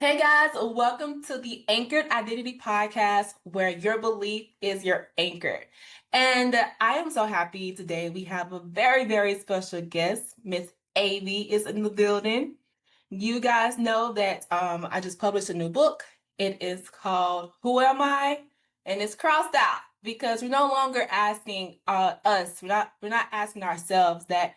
Hey guys, welcome to the Anchored Identity Podcast, where your belief is your anchor. And I am so happy today. We have a very, very special guest. Miss Eibby is in the building. You guys know that I just published a new book. It is called Who Am I? And it's crossed out because we're no longer asking us. We're not asking ourselves that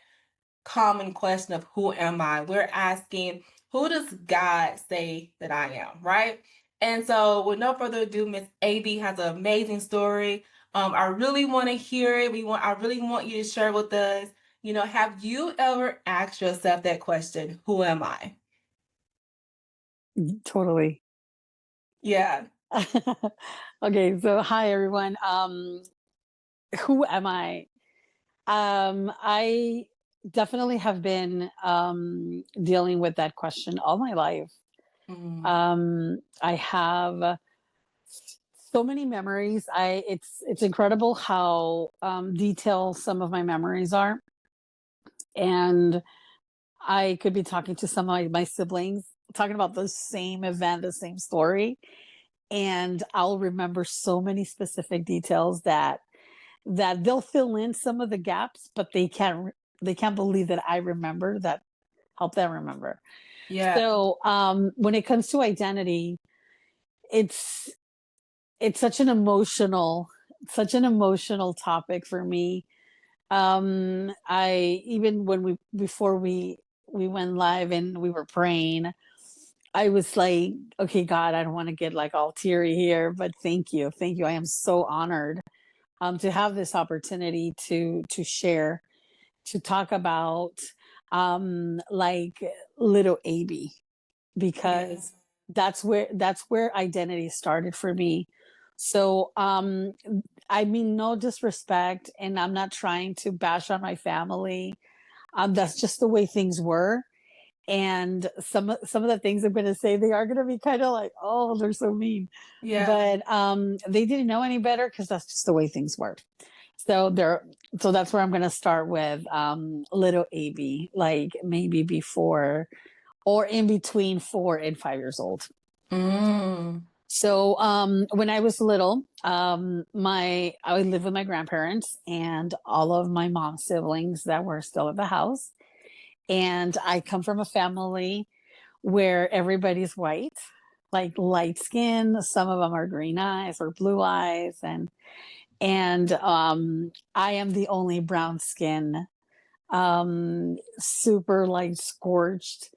common question of who am I? We're asking, who does God say that I am, right? And so, with no further ado, Miss Eibby has an amazing story. I really want to hear it. I really want you to share with us. Have you ever asked yourself that question, who am I? Totally. Yeah. Okay, so hi everyone. Who am I? I definitely have been dealing with that question all my life. Mm, I have so many memories. It's incredible how detailed some of my memories are. And I could be talking to some of my siblings, talking about the same event, the same story, and I'll remember so many specific details that they'll fill in some of the gaps, but they can't believe that I remember that, help them remember. yeah. So when it comes to identity, it's it's such an emotional topic for me. I even when we before we went live and we were praying, I was like, okay, God, I don't want to get like all teary here, but thank you. Thank you. I am so honored to have this opportunity to share, to talk about like little Eibby, Yeah. because that's where identity started for me. So I mean no disrespect, and I'm not trying to bash on my family. That's just the way things were. And some of the things I'm going to say, they are going to be kind of like, oh, they're so mean, Yeah. but they didn't know any better because that's just the way things were. So there, so that's where I'm going to start with little Ab, like maybe before or in between 4 and 5 years old. Mm, So when I was little, my I would live with my grandparents and all of my mom's siblings that were still at the house. And I come from a family where everybody's white, like light skin. Some of them are green eyes or blue eyes, and I am the only brown skin, super like scorched,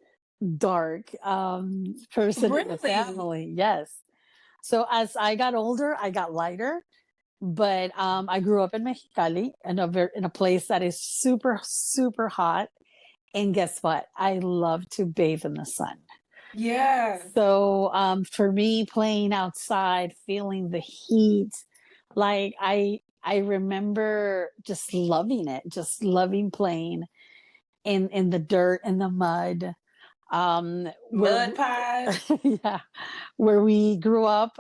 dark person in the really? family. Yes. So as I got older, I got lighter. But I grew up in Mexicali, in a place that is super, super hot. And guess what? I love to bathe in the sun. Yeah. So for me, playing outside, feeling the heat, like I remember just loving it, just loving playing in the dirt and the mud. Where Mud pies. yeah, where we grew up,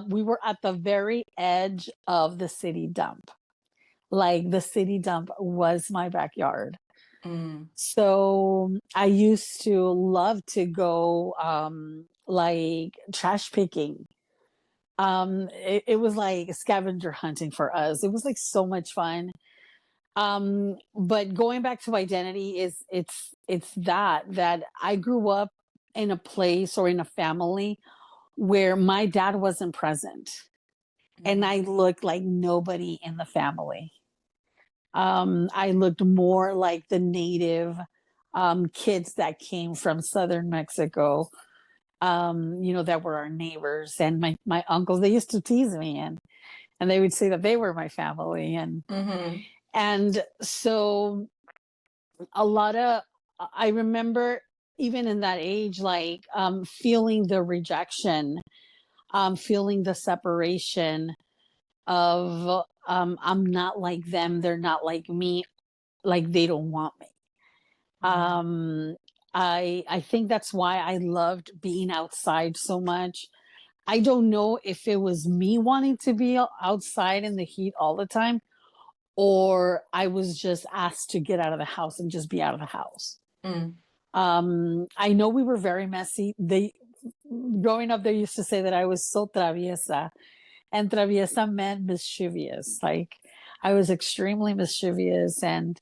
we were at the very edge of the city dump. Like the city dump was my backyard. Mm, So I used to love to go like trash picking. It was like scavenger hunting for us. It was like so much fun. But going back to identity, is it's that I grew up in a place or in a family where my dad wasn't present, and mm, I looked like nobody in the family. I looked more like the native kids that came from southern Mexico, that were our neighbors. And my uncles, they used to tease me, and they would say that they were my family. mm-hmm. And so a lot of, I remember even in that age, like feeling the rejection, feeling the separation of I'm not like them, they're not like me, like they don't want me. Mm, Um, I think that's why I loved being outside so much. I don't know if it was me wanting to be outside in the heat all the time, or I was just asked to get out of the house and just be out of the house. mm, I know we were very messy. growing up, they used to say that I was so traviesa, and traviesa meant mischievous. Like I was extremely mischievous and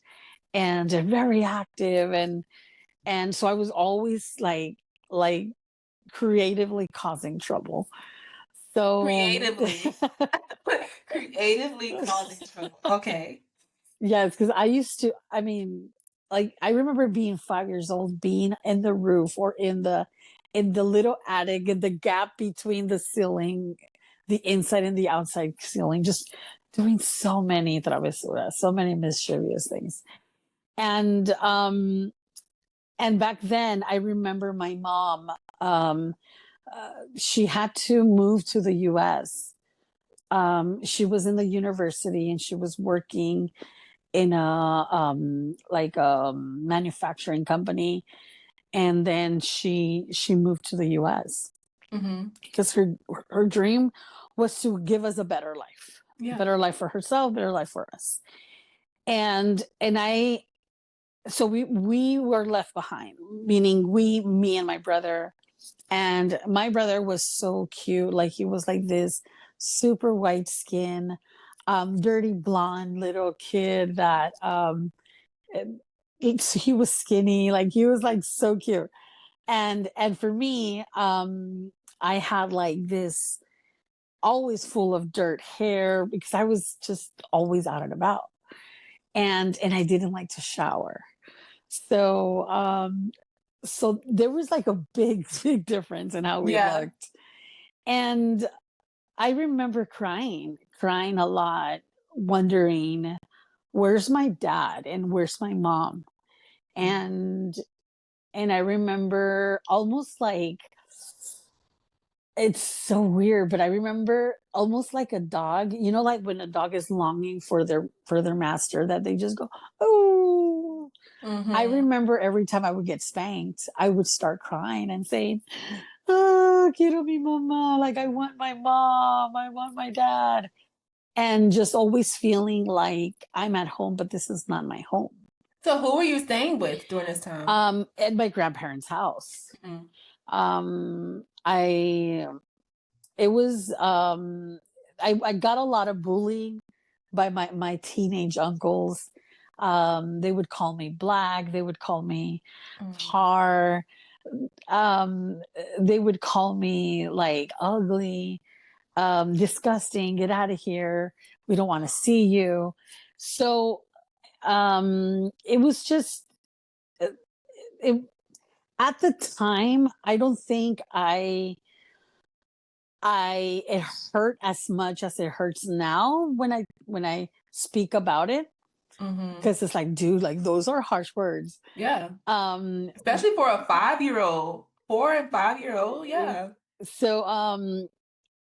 very active, and so I was always like creatively causing trouble. So Creatively. Creatively causing trouble. Okay. yes, because I used to, I mean, like I remember being 5 years old, being in the roof or in the little attic, in the gap between the ceiling, the inside and the outside ceiling, just doing so many travesuras, so many mischievous things. And and back then I remember my mom, um she had to move to the US. She was in the university and she was working in a like a manufacturing company, and then she moved to the US Mm-hmm. because her dream was to give us a Yeah. better life for herself, better life for us. And I so we were left behind, meaning me and my brother. And my brother was so cute. Like he was like this super white skin, dirty blonde little kid that he was skinny. Like he was like so cute. And for me, I had like this always full of dirt hair because I was just always out and about. And I didn't like to shower. So so there was like a big, big difference in how we Yeah. looked. And I remember crying a lot, wondering, where's my dad and where's my mom? And I remember almost like, it's so weird, but I remember almost like a dog, you know, like when a dog is longing for their master, that they just go, oh. I Mm-hmm. remember every time I would get spanked, I would start crying and saying, oh, quiero mi mama. Like, I want my mom. I want my dad. And just always feeling like I'm at home, but this is not my home. So who were you staying with during this time? At my grandparents' house. Mm-hmm. I it was I got a lot of bullying by my teenage uncles. They would call me black, they would call me tar, they would call me like ugly, disgusting, get out of here, we don't want to see you. So it was just uh, it, at the time I don't think I it hurt as much as it hurts now when I speak about it, Mm-hmm. because it's like, dude, like those are harsh words. Yeah. Um Especially for a 5-year-old, 4 and 5-year-old. Yeah. so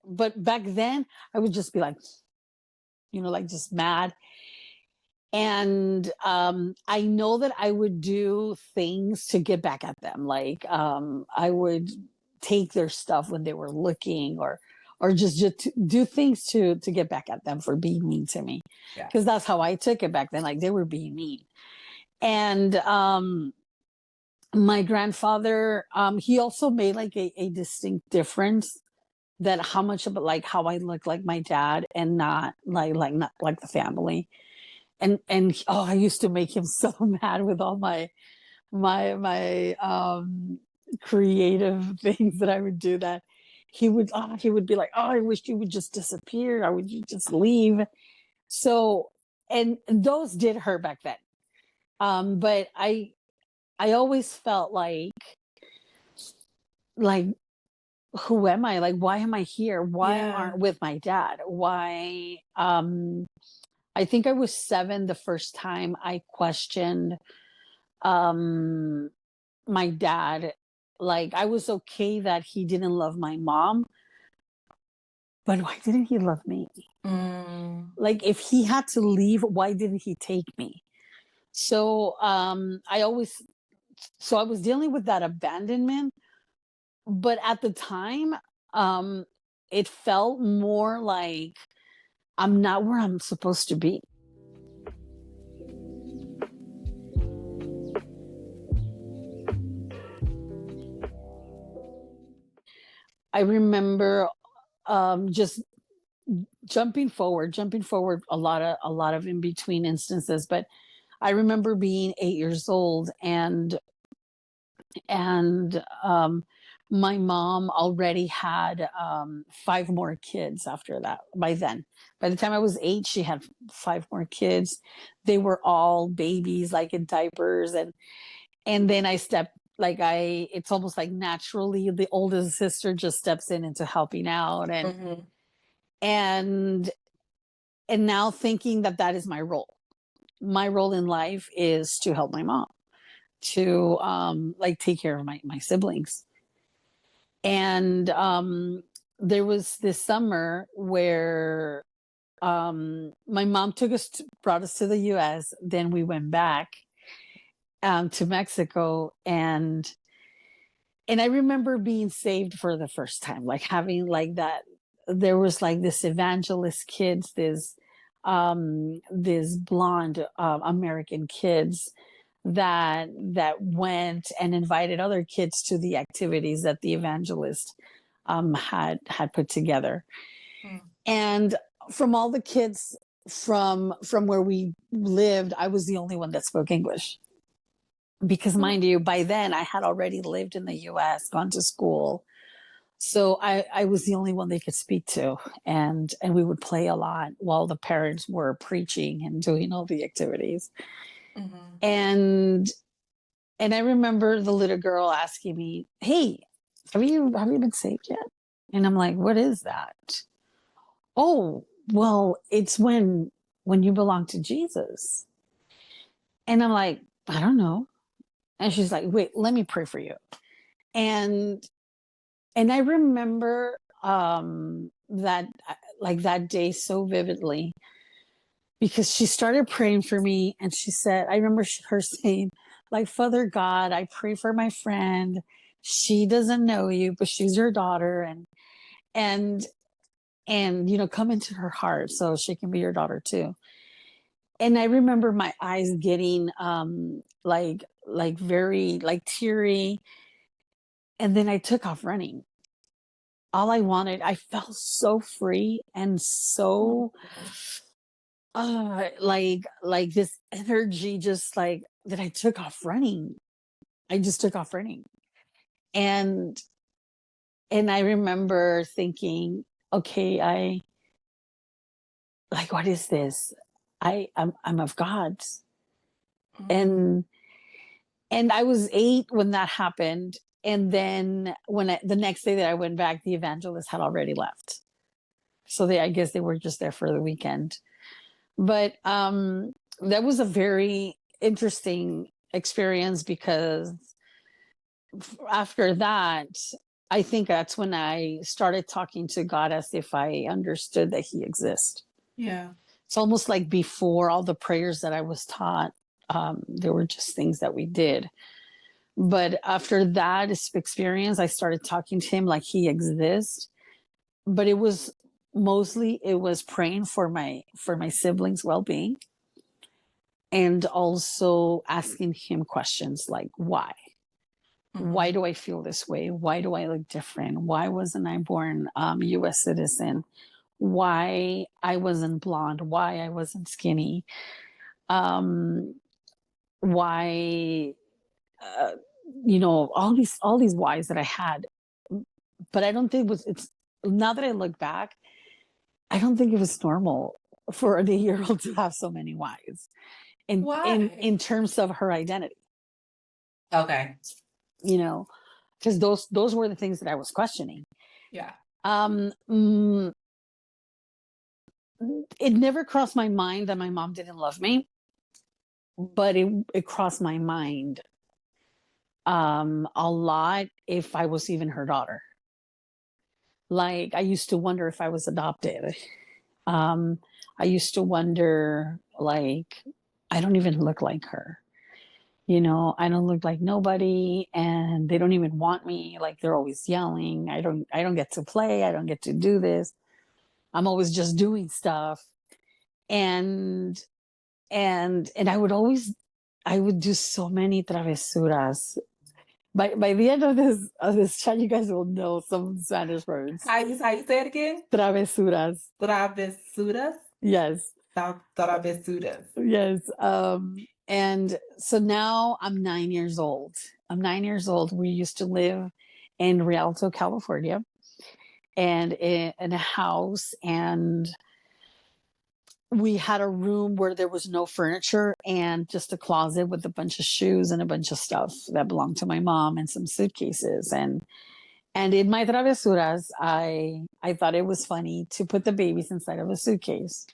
but back then I would just be like, you know, like just mad. And I know that I would do things to get back at them. Like I would take their stuff when they were looking, or just to do things to get back at them for being mean to me, Yeah. because that's how I took it back then, like they were being mean. And my grandfather, he also made like a distinct difference, that how much of like how I look like my dad and not not like the family. And oh, I used to make him so mad with all my creative things that I would do, that he would be like, oh, I wish you would just disappear, I would you just leave. So, and those did hurt back then. But I always felt like who am I? Like, why am I here? Why Yeah. aren't with my dad? Why I think I was 7 the first time I questioned um my dad. Like I was okay that he didn't love my mom, but why didn't he love me? Mm. Like if he had to leave, why didn't he take me? So I was dealing with that abandonment, but at the time, um it felt more like I'm not where I'm supposed to be. I remember just jumping forward a lot of in between instances, but I remember being 8 years old, and my mom already had five more kids after that. By then, by the time I was 8, she had five more kids. They were all babies, like in diapers, and then I stepped, like, I it's almost like naturally the oldest sister just steps in into helping out, Mhm. and and now thinking that that is my role. My role in life is to help my mom, to like take care of my siblings. And there was this summer where my mom brought us to the US, then we went back to Mexico, and I remember being saved for the first time, like having like that. There was like this evangelist kids, this blonde American kids that went and invited other kids to the activities that the evangelist had put together. Mm. And from all the kids from where we lived, I was the only one that spoke English, because mind you, by then I had already lived in the US, gone to school. So I was the only one they could speak to. And we would play a lot while the parents were preaching and doing all the activities. Mhm. And and I remember the little girl asking me, "Hey, have you been saved yet?" And I'm like, "What is that?" "Oh, well, it's when you belong to Jesus." And I'm like, "I don't know." And she's like, "Wait, let me pray for you." And and I remember that like that day so vividly, because she started praying for me, and she said, I remember her saying, like, "Father God, I pray for my friend. She doesn't know you, but she's your daughter, and come into her heart so she can be your daughter too." And I remember my eyes getting like very like teary, and then I took off running. All I wanted, I felt so free and so Mhm. like this energy, just like that. I took off running. I just took off running. And I remember thinking, okay, I like, what is this? I'm of God's. Mhm. And I was 8 when that happened. And then the next day that I went back, the evangelist had already left. So I guess they were just there for the weekend. But that was a very interesting experience, because after that, I think that's when I started talking to God as if I understood that He exists. Yeah. It's almost like before all the prayers that I was taught, there were just things that we did. But after that experience, I started talking to Him like He exists. But it was praying for my siblings' well-being, and also asking Him questions like, why Mhm. do I feel this way? Why do I look different? Why wasn't I born US citizen? Why I wasn't blonde? Why I wasn't skinny? um why uh, all these whys that I had. But I don't think it's now that I look back, I don't think it was normal for an 8-year old to have so many whys Why? in terms of her identity, Okay. you know, because those were the things that I was questioning. Yeah. Um, mm, it never crossed my mind that my mom didn't love me, but it crossed my mind a lot if I was even her daughter. Like, I used to wonder if I was adopted. Um, I used to wonder, like, I don't even look like her. I don't look like nobody, and they don't even want me. Like, they're always yelling. I don't get to play. I don't get to do this. I'm always just doing stuff. And I would do so many travesuras, By the end of this chat, you guys will know some Spanish words. How you say it again? Travesuras. Travesuras? Yes. Travesuras. Yes. And so now I'm 9 years old. I'm 9 years old. We used to live in Rialto, California, and in a house, and we had a room where there was no furniture and just a closet with a bunch of shoes and a bunch of stuff that belonged to my mom and some suitcases. And in my travesuras, I thought it was funny to put the babies inside of a suitcase.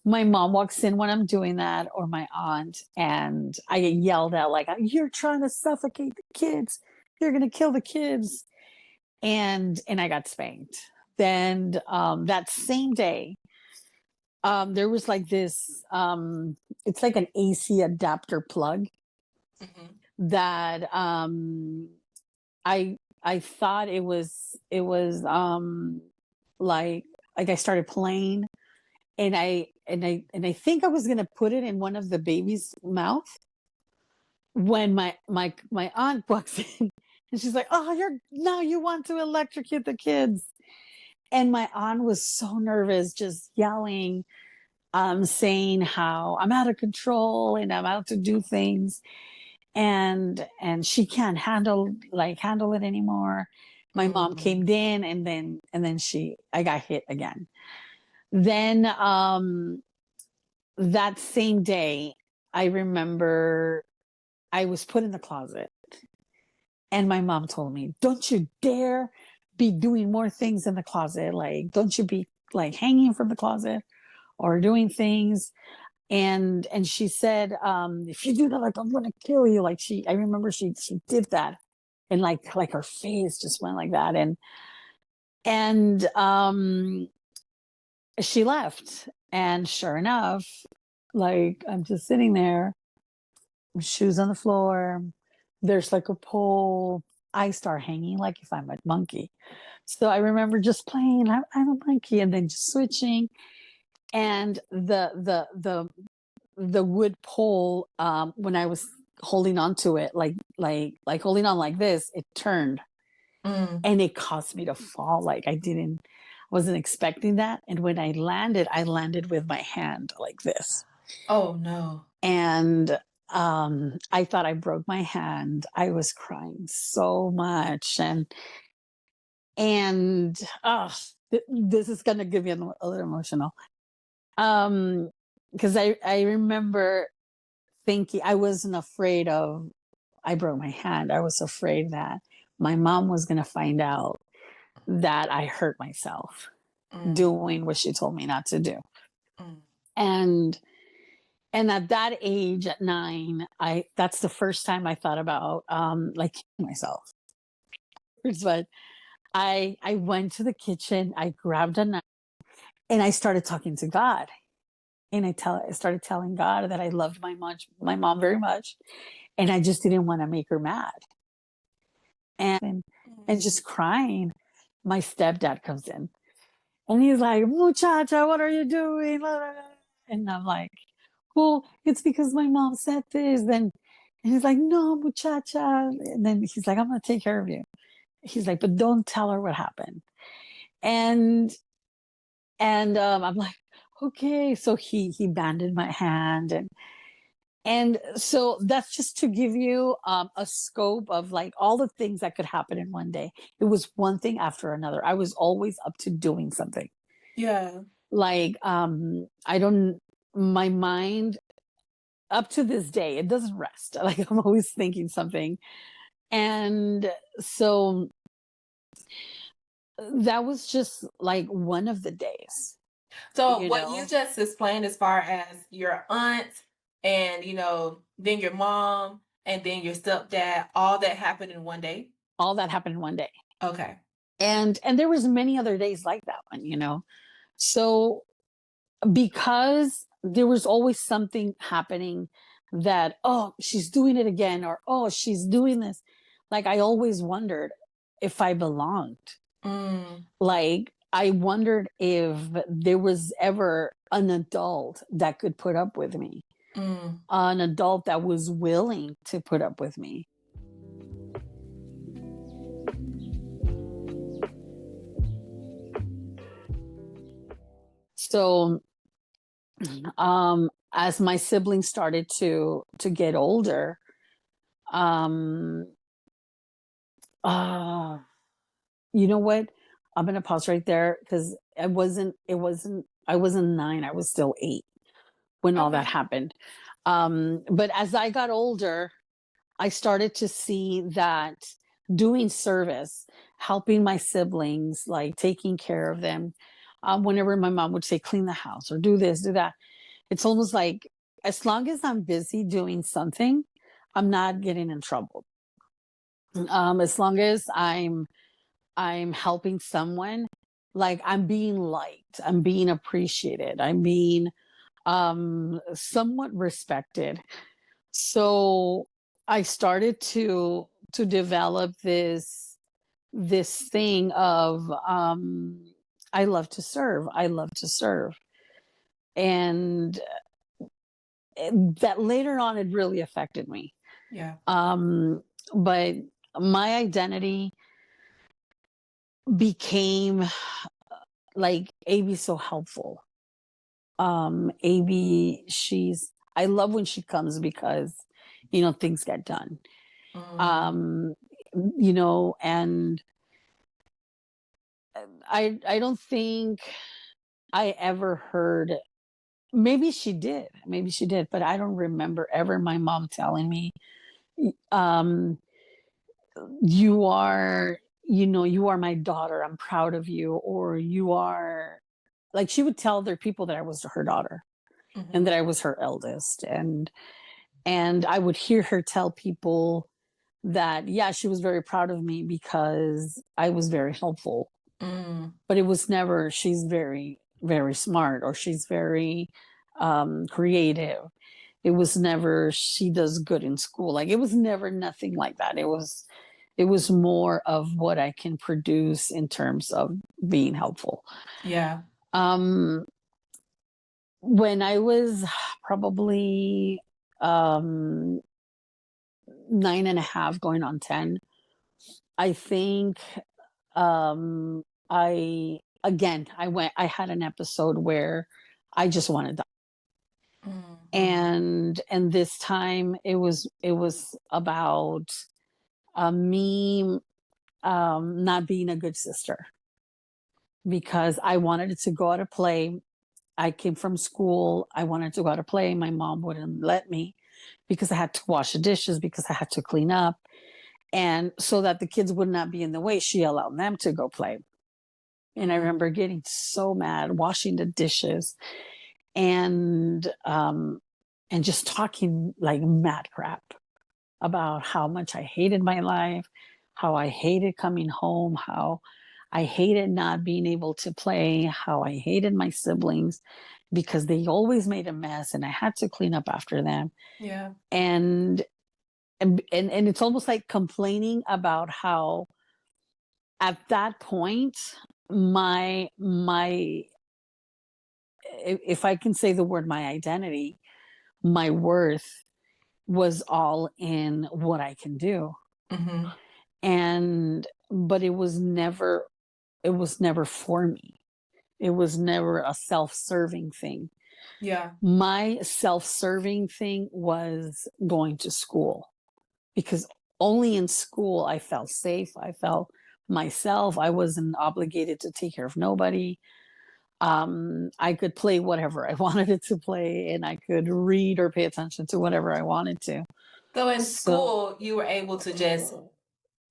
My mom walks in when I'm doing that, or my aunt, and I get yelled at like, "You're trying to suffocate the kids. You're gonna kill the kids." And I got spanked. Then that same day, there was like this. It's like an AC adapter plug Mhm. that I thought it was like I started playing, and I think I was gonna put it in one of the baby's mouth when my aunt walks in, and she's like, "Oh, you're now you want to electrocute the kids." And my aunt was so nervous, just yelling, saying how I'm out of control and I'm out to do things, and she can't handle it anymore. My mom Mm. came in, and then I got hit again. Then that same day, I remember I was put in the closet, and my mom told me, "Don't you dare be doing more things in the closet. Like, don't you be like hanging from the closet or doing things." And she said, "If you do that, like I'm gonna kill you." Like I remember she did that, and like her face just went like that, and she left. And sure enough, like I'm just sitting there, shoes on the floor. There's like a pole. I start hanging like if I'm a monkey. So I remember just playing, I'm a monkey, and then just switching. And the wood pole, when I was holding on to it, like holding on like this, it turned, Mm. and it caused me to fall. Like wasn't expecting that. And when I landed with my hand like this. Oh no. And I thought I broke my hand. I was crying so much, and this is gonna give me a little emotional. Because I remember thinking I wasn't afraid of I broke my hand. I was afraid that my mom was gonna find out that I hurt myself Mm. doing what she told me not to do. Mm. And and at that age, at 9, I that's the first time I thought about like killing myself. But I went to the kitchen, I grabbed a knife, and I started talking to God. And I started telling God that I loved my mom very much, and I just didn't want to make her mad. And Mm. just crying, my stepdad comes in, and he's like, "Muchacha, what are you doing?" And I'm like, "Well, it's because my mom said this." Then and he's like, "No, muchacha." And then he's like, "I'm gonna take care of you." He's like, "But don't tell her what happened." And I'm like, "Okay." So he banded my hand, and so that's just to give you a scope of like all the things that could happen in one day. It was one thing after another. I was always up to doing something. Yeah. Like I don't my mind up to this day, it doesn't rest. Like I'm always thinking something. And so that was just like one of the days, So you what you know, just explained as far as your aunt and then your mom and then your stepdad, all that happened in one day? all that happened in one day. Okay. And there was many other days like that one. So because there was always something happening that, oh, she's doing it again, or oh, she's doing this. Like I always wondered if I belonged. Mm. Like I wondered if there was ever an adult that could put up with me, Mm. an adult that was willing to put up with me. So, as my siblings started to get older, um, uh, you know what? I'm gonna pause right there because I wasn't 9, I was still 8 when all that Okay. happened. But as I got older, I started to see that doing service, helping my siblings, like taking care of them, whenever my mom would say, clean the house or do this, do that, it's almost like as long as I'm busy doing something, I'm not getting in trouble. As long as I'm helping someone, like I'm being liked, I'm being appreciated, I'm being somewhat respected. So I started to develop this thing of I love to serve. I love to serve. And that later on it really affected me. Yeah. Um but my identity became like Abby's so helpful. Abby, I love when she comes because things get done. Mm, Um and I don't think I ever heard, maybe she did, but I don't remember ever my mom telling me, um, you are, you are my daughter. I'm proud of you. Or you are, like, she would tell other people that I was her daughter and mhm, that I was her eldest. And I would hear her tell people that, yeah, she was very proud of me because I was very helpful, mm, but it was never, she's very, very smart, or she's very creative. It was never, she does good in school. Like, it was never nothing like that. It was more of what I can produce in terms of being helpful. yeah. um when I was probably um 9.5 going on 10, I think, I had an episode where I just wanted to. Mm, mm, And this time it was about me not being a good sister, because I wanted it to go out to play. I came from school, I wanted to go out to play, my mom wouldn't let me because I had to wash the dishes, because I had to clean up, and so that the kids would not be in the way, she allowed them to go play. And I mm, remember getting so mad, washing the dishes, and just talking like mad crap about how much I hated my life, how I hated coming home, how I hated not being able to play, how I hated my siblings because they always made a mess and I had to clean up after them. yeah. And and it's almost like complaining about how at that point my if I can say the word, my identity, my worth was all in what I can do. Mhm, And but it was never for me. It was never a self-serving thing. yeah. My self-serving thing was going to school, because only in school I felt safe. I felt myself. I wasn't obligated to take care of nobody. I could play whatever I wanted it to play, and I could read or pay attention to whatever I wanted to. So in So, school, you were able to just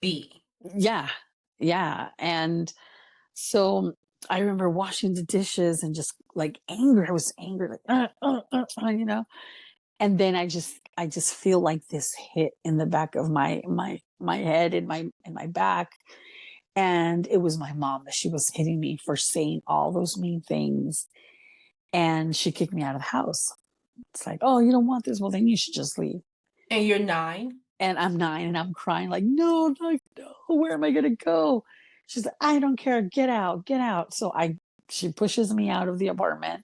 be. yeah, yeah. And so I remember washing the dishes and just like anger. I was angry, like, and then I just feel like this hit in the back of my head, and my back. And it was my mom, that she was hitting me for saying all those mean things. And she kicked me out of the house. It's like, oh, you don't want this? Well, then you should just leave. And you're 9? And I'm 9 and I'm crying, like, no, no, no, where am I gonna go? She's like, I don't care, get out, get out. So she pushes me out of the apartment.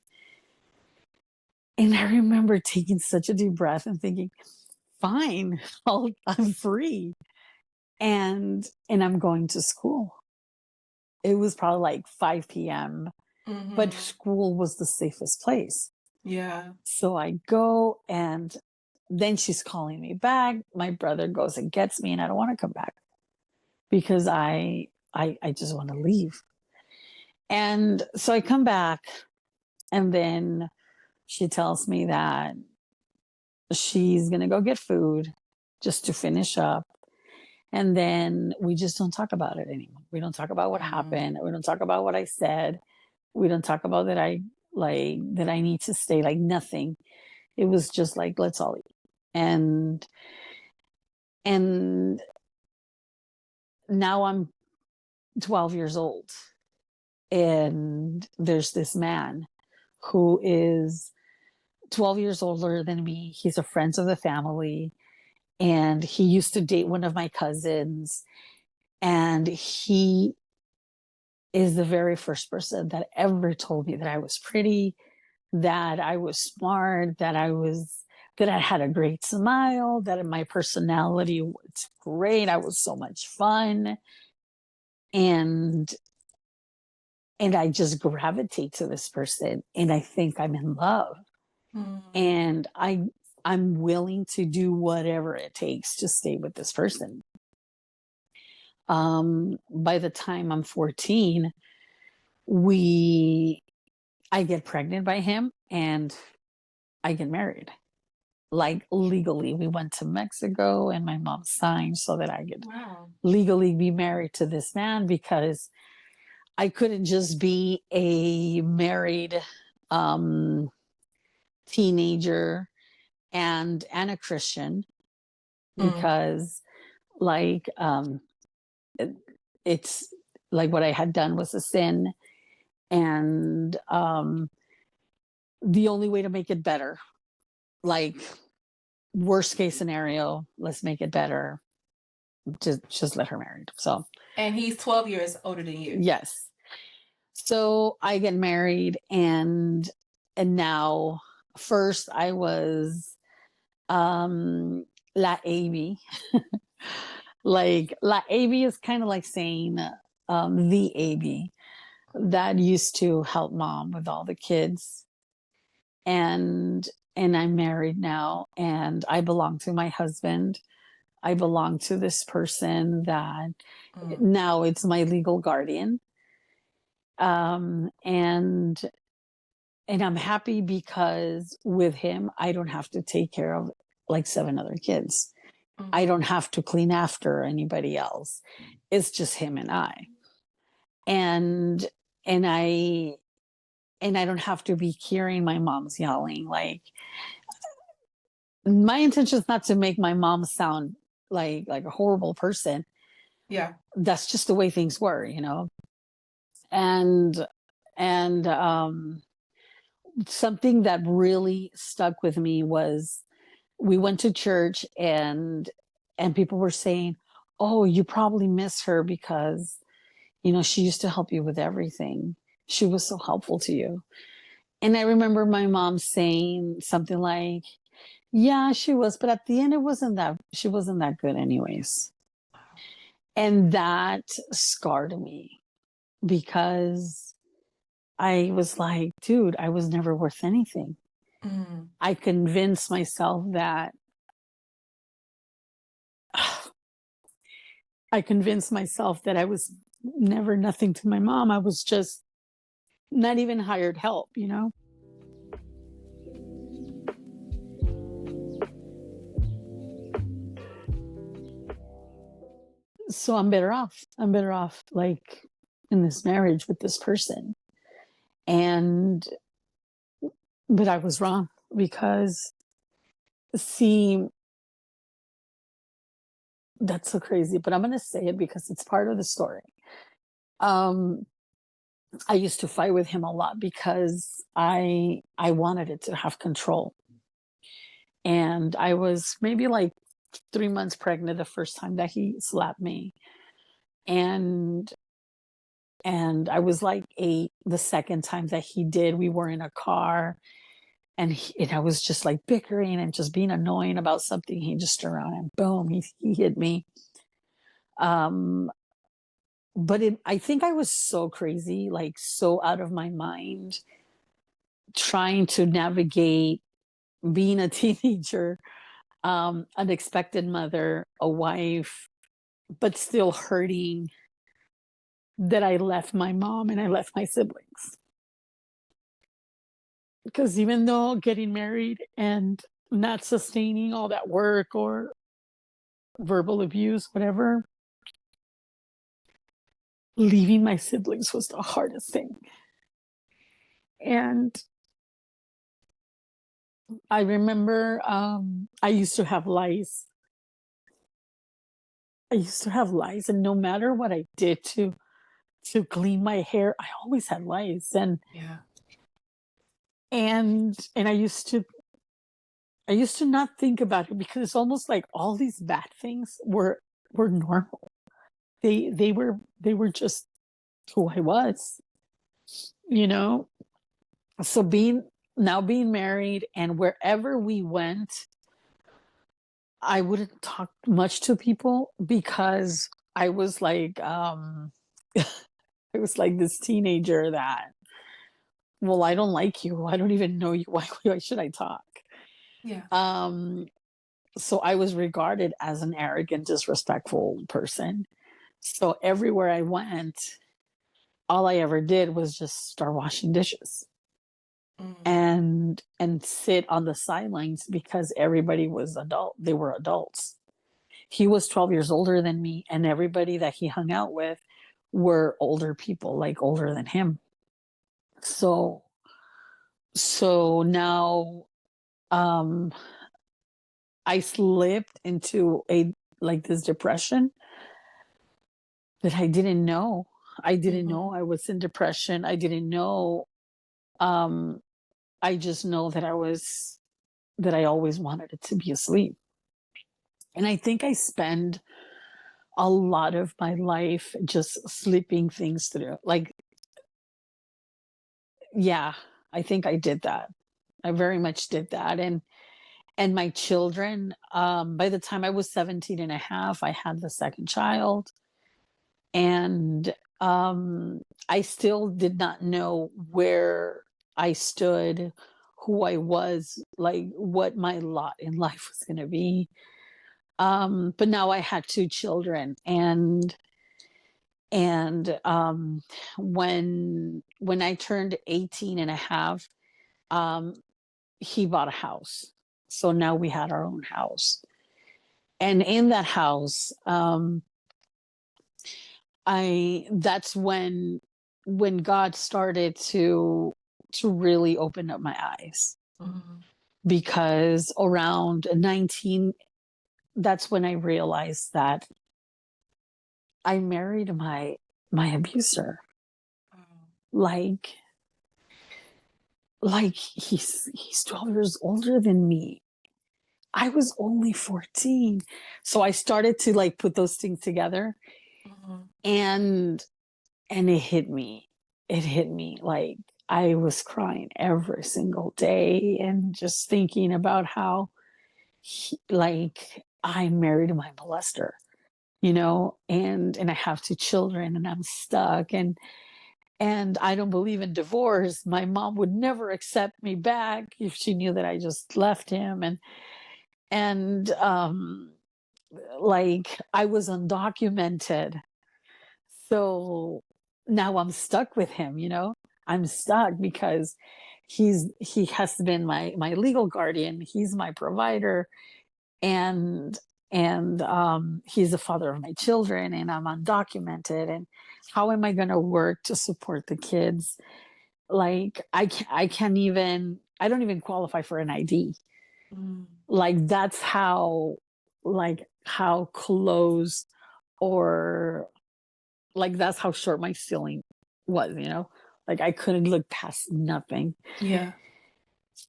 And I remember taking such a deep breath and thinking, fine, I'm free. And I'm going to school. It was probably like 5 p.m. but Mm-hmm. school was the safest place. Yeah. So I go, and then she's calling me back. My brother goes and gets me, and I don't want to come back because I just want to leave. And so I come back, and then she tells me that she's going to go get food just to finish up. And then we just don't talk about it anymore. We don't talk about what Mm. happened. We don't talk about what I said. We don't talk about that I need to stay, like nothing. It was just like, let's all eat. And and now I'm 12 years old, and there's this man who is 12 years older than me. He's a friend of the family, and he used to date one of my cousins, and he is the very first person that ever told me that I was pretty, that I was smart, that I had a great smile, that my personality was great. I was so much fun. And I just gravitate to this person, and I think I'm in love. Mm. And I'm willing to do whatever it takes to stay with this person. By the time I'm 14, we I get pregnant by him, and I get married. Like legally, we went to Mexico, and my mom signed so that I could Wow. legally be married to this man, because I couldn't just be a married um teenager and a Christian, Mm. because like it, it's like what I had done was a sin, and the only way to make it better, like worst case scenario, let's make it better, just let her married. So And he's 12 years older than you. yes. So I get married, and now, first I was la Eibby. Like la Eibby is kind of like saying the Eibby that used to help mom with all the kids. And I'm married now, and I belong to my husband. I belong to this person that Mm. now it's my legal guardian. And I'm happy because with him I don't have to take care of like seven other kids. I Mm-hmm. don't have to clean after anybody else. It's just him and I. And and I I don't have to be hearing my mom's yelling. Like, my intention is not to make my mom sound like a horrible person. Yeah. That's just the way things were, you know. And and something that really stuck with me was, we went to church, and people were saying, "Oh, you probably miss her because, she used to help you with everything. She was so helpful to you." And I remember my mom saying something like, "Yeah, she was, but at the end she wasn't that good anyways." And that scarred me, because I was like, dude, I was never worth anything. Mm. I convinced myself that I was never nothing to my mom. I was just not even hired help, you know? So I'm better off. I'm better off, like, in this marriage with this person. And, but I was wrong, because, see, that's so crazy, but I'm going to say it because it's part of the story. Um, I used to fight with him a lot because I wanted it to have control. And I was maybe like 3 months pregnant the first time that he slapped me. And I was like 8 the second time that he did. We were in a car, and I was just like bickering and just being annoying about something. He just turned around and boom, he hit me. Um but I think I was so crazy, like so out of my mind, trying to navigate being a teenager, unexpected mother, a wife, but still hurting that I left my mom and I left my siblings. Because even though getting married and not sustaining all that work or verbal abuse, whatever, leaving my siblings was the hardest thing. And I remember I used to have lice. I used to have lice, and no matter what I did to clean my hair, I always had lice. Yeah. And I used to not think about it because it's almost like all these bad things were normal. They were just who I was, you know? So being married and wherever we went, I wouldn't talk much to people because I was like, I was like this teenager that, well, I don't like you. I don't even know you. Why should I talk? Yeah. Um, so I was regarded as an arrogant, disrespectful person. So everywhere I went, all I ever did was just start washing dishes Mm. and sit on the sidelines because everybody was adult. They were adults. He was 12 years older than me, and everybody that he hung out with were older people, like older than him. So so now um I slipped into a like this depression that I didn't know. I didn't know Mhm. I was in depression. I didn't know. um I just know that I always wanted it to be asleep. And I think I spend a lot of my life just sleeping things through. Like, yeah, I think I did that. I very much did that. And my children, by the time I was 17 and a half, I had the second child. And I still did not know where I stood, who I was, like what my lot in life was going to be. But now I had two children, and when I turned 18 and a half, um, he bought a house. So now we had our own house. And in that house, I that's when God started to really open up my eyes, Mhm. because around 19, that's when I realized that I married my abuser. Oh. Like he's 12 years older than me. I was only 14. So I started to like put those things together, Mhm. and it hit me. It hit me like I was crying every single day and just thinking about how like I married my molester, and I have two children and I'm stuck, and I don't believe in divorce. My mom would never accept me back if she knew that I just left him, and like I was undocumented. So now I'm stuck with him. I'm stuck because he has been my legal guardian. He's my provider, and he's the father of my children, and I'm undocumented. And how am I going to work to support the kids? Like I can't even, I don't even qualify for an ID. Mm. Like that's how close, or like that's how short my ceiling was. Like I couldn't look past nothing. Yeah.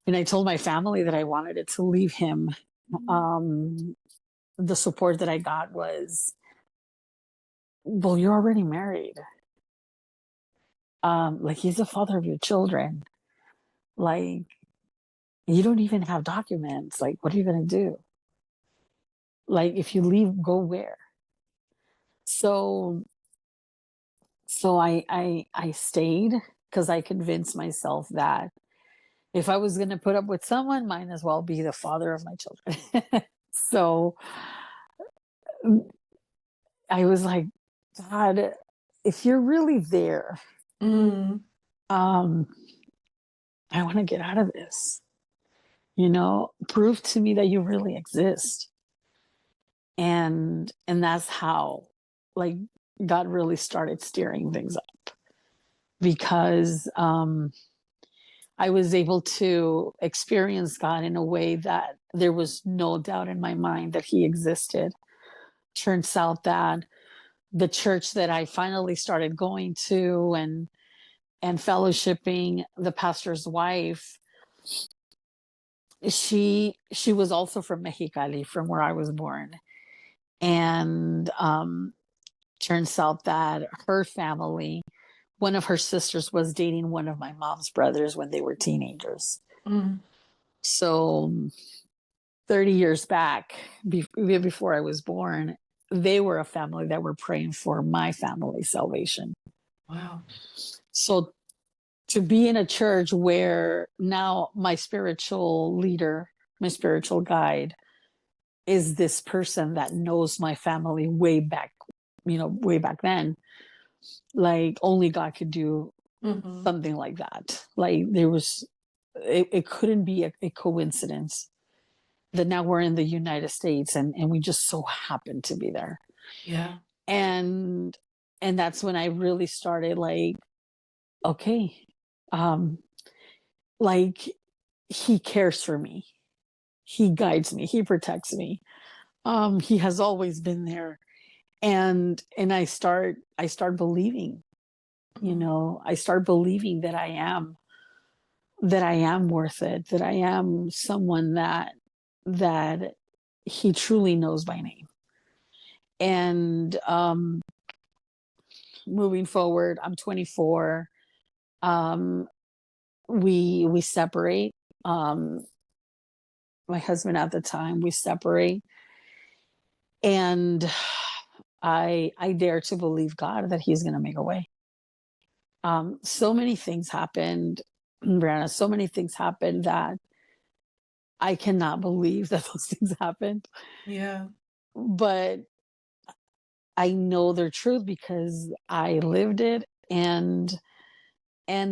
And I told my family that I wanted it to leave him. um the support that I got was, well, you're already married. Like he's the father of your children. Like you don't even have documents. Like what are you going to do? Like if you leave, go where? So So I stayed because I convinced myself that if I was going to put up with someone, might as well be the father of my children. So mm, I was like, God, if you're really there, Mm. um, I want to get out of this. Prove to me that you really exist. And that's how, like, God really started steering things up, because I was able to experience God in a way that there was no doubt in my mind that he existed. Turns out that the church that I finally started going to and fellowshipping, the pastor's wife, she was also from Mexicali, from where I was born. And turns out that her family, one of her sisters was dating one of my mom's brothers when they were teenagers. Mm. So 30 years back, before I was born, they were a family that were praying for my family's salvation. Wow. So to be in a church where now my spiritual leader, my spiritual guide, is this person that knows my family way back then, like only God could do Mhm. something like that. Like it couldn't be a coincidence that now we're in the United States and we just so happen to be there. Yeah. And that's when I really started, like, okay, um, like, he cares for me. He guides me. He protects me. He has always been there. And I start believing, Mhm. I start believing that I am worth it, that I am someone that he truly knows by name. And moving forward, I'm 24. Um, we separate. Um, my husband at the time, we separate, and I dare to believe God that He's going to make a way. So many things happened, Brianna. So many things happened that I cannot believe that those things happened, Yeah. but I know they're truth because I lived it. And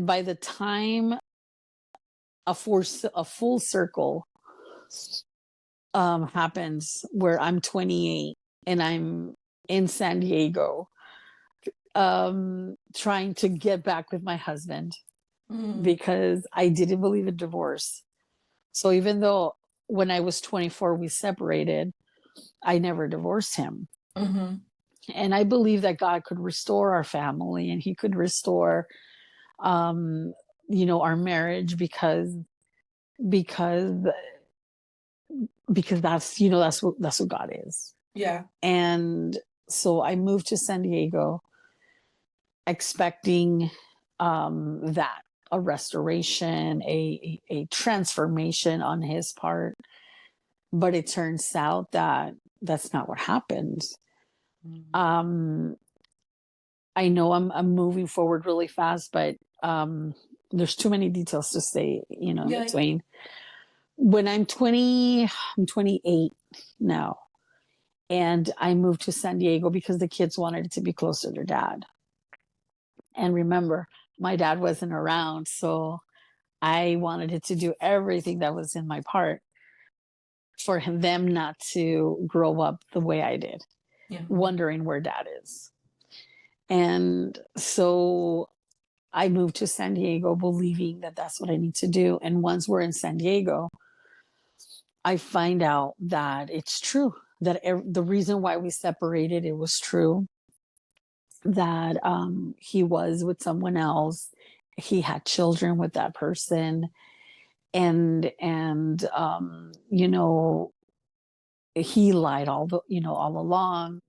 by the time a full circle happens, where I'm 28 and I'm in San Diego, trying to get back with my husband Mm. because I didn't believe in divorce. So even though when I was 24 we separated, I never divorced him. Mhm. And I believe that God could restore our family and he could restore um our marriage, because that's what God is. Yeah. And so I moved to San Diego expecting that a restoration, a transformation on his part, but it turns out that that's not what happened. Mm. um I know I'm moving forward really fast, but there's too many details to say, in Yeah. between. When I'm 20, I'm 28 now, and I moved to San Diego because the kids wanted it to be close to their dad. And remember, my dad wasn't around, so I wanted it to do everything that was in my part for them not to grow up the way I did, Yeah. wondering where dad is. And so I moved to San Diego believing that that's what I need to do. And once we're in San Diego, I find out that it's true, that the reason why we separated, it was true, that he was with someone else. He had children with that person. And he lied all along.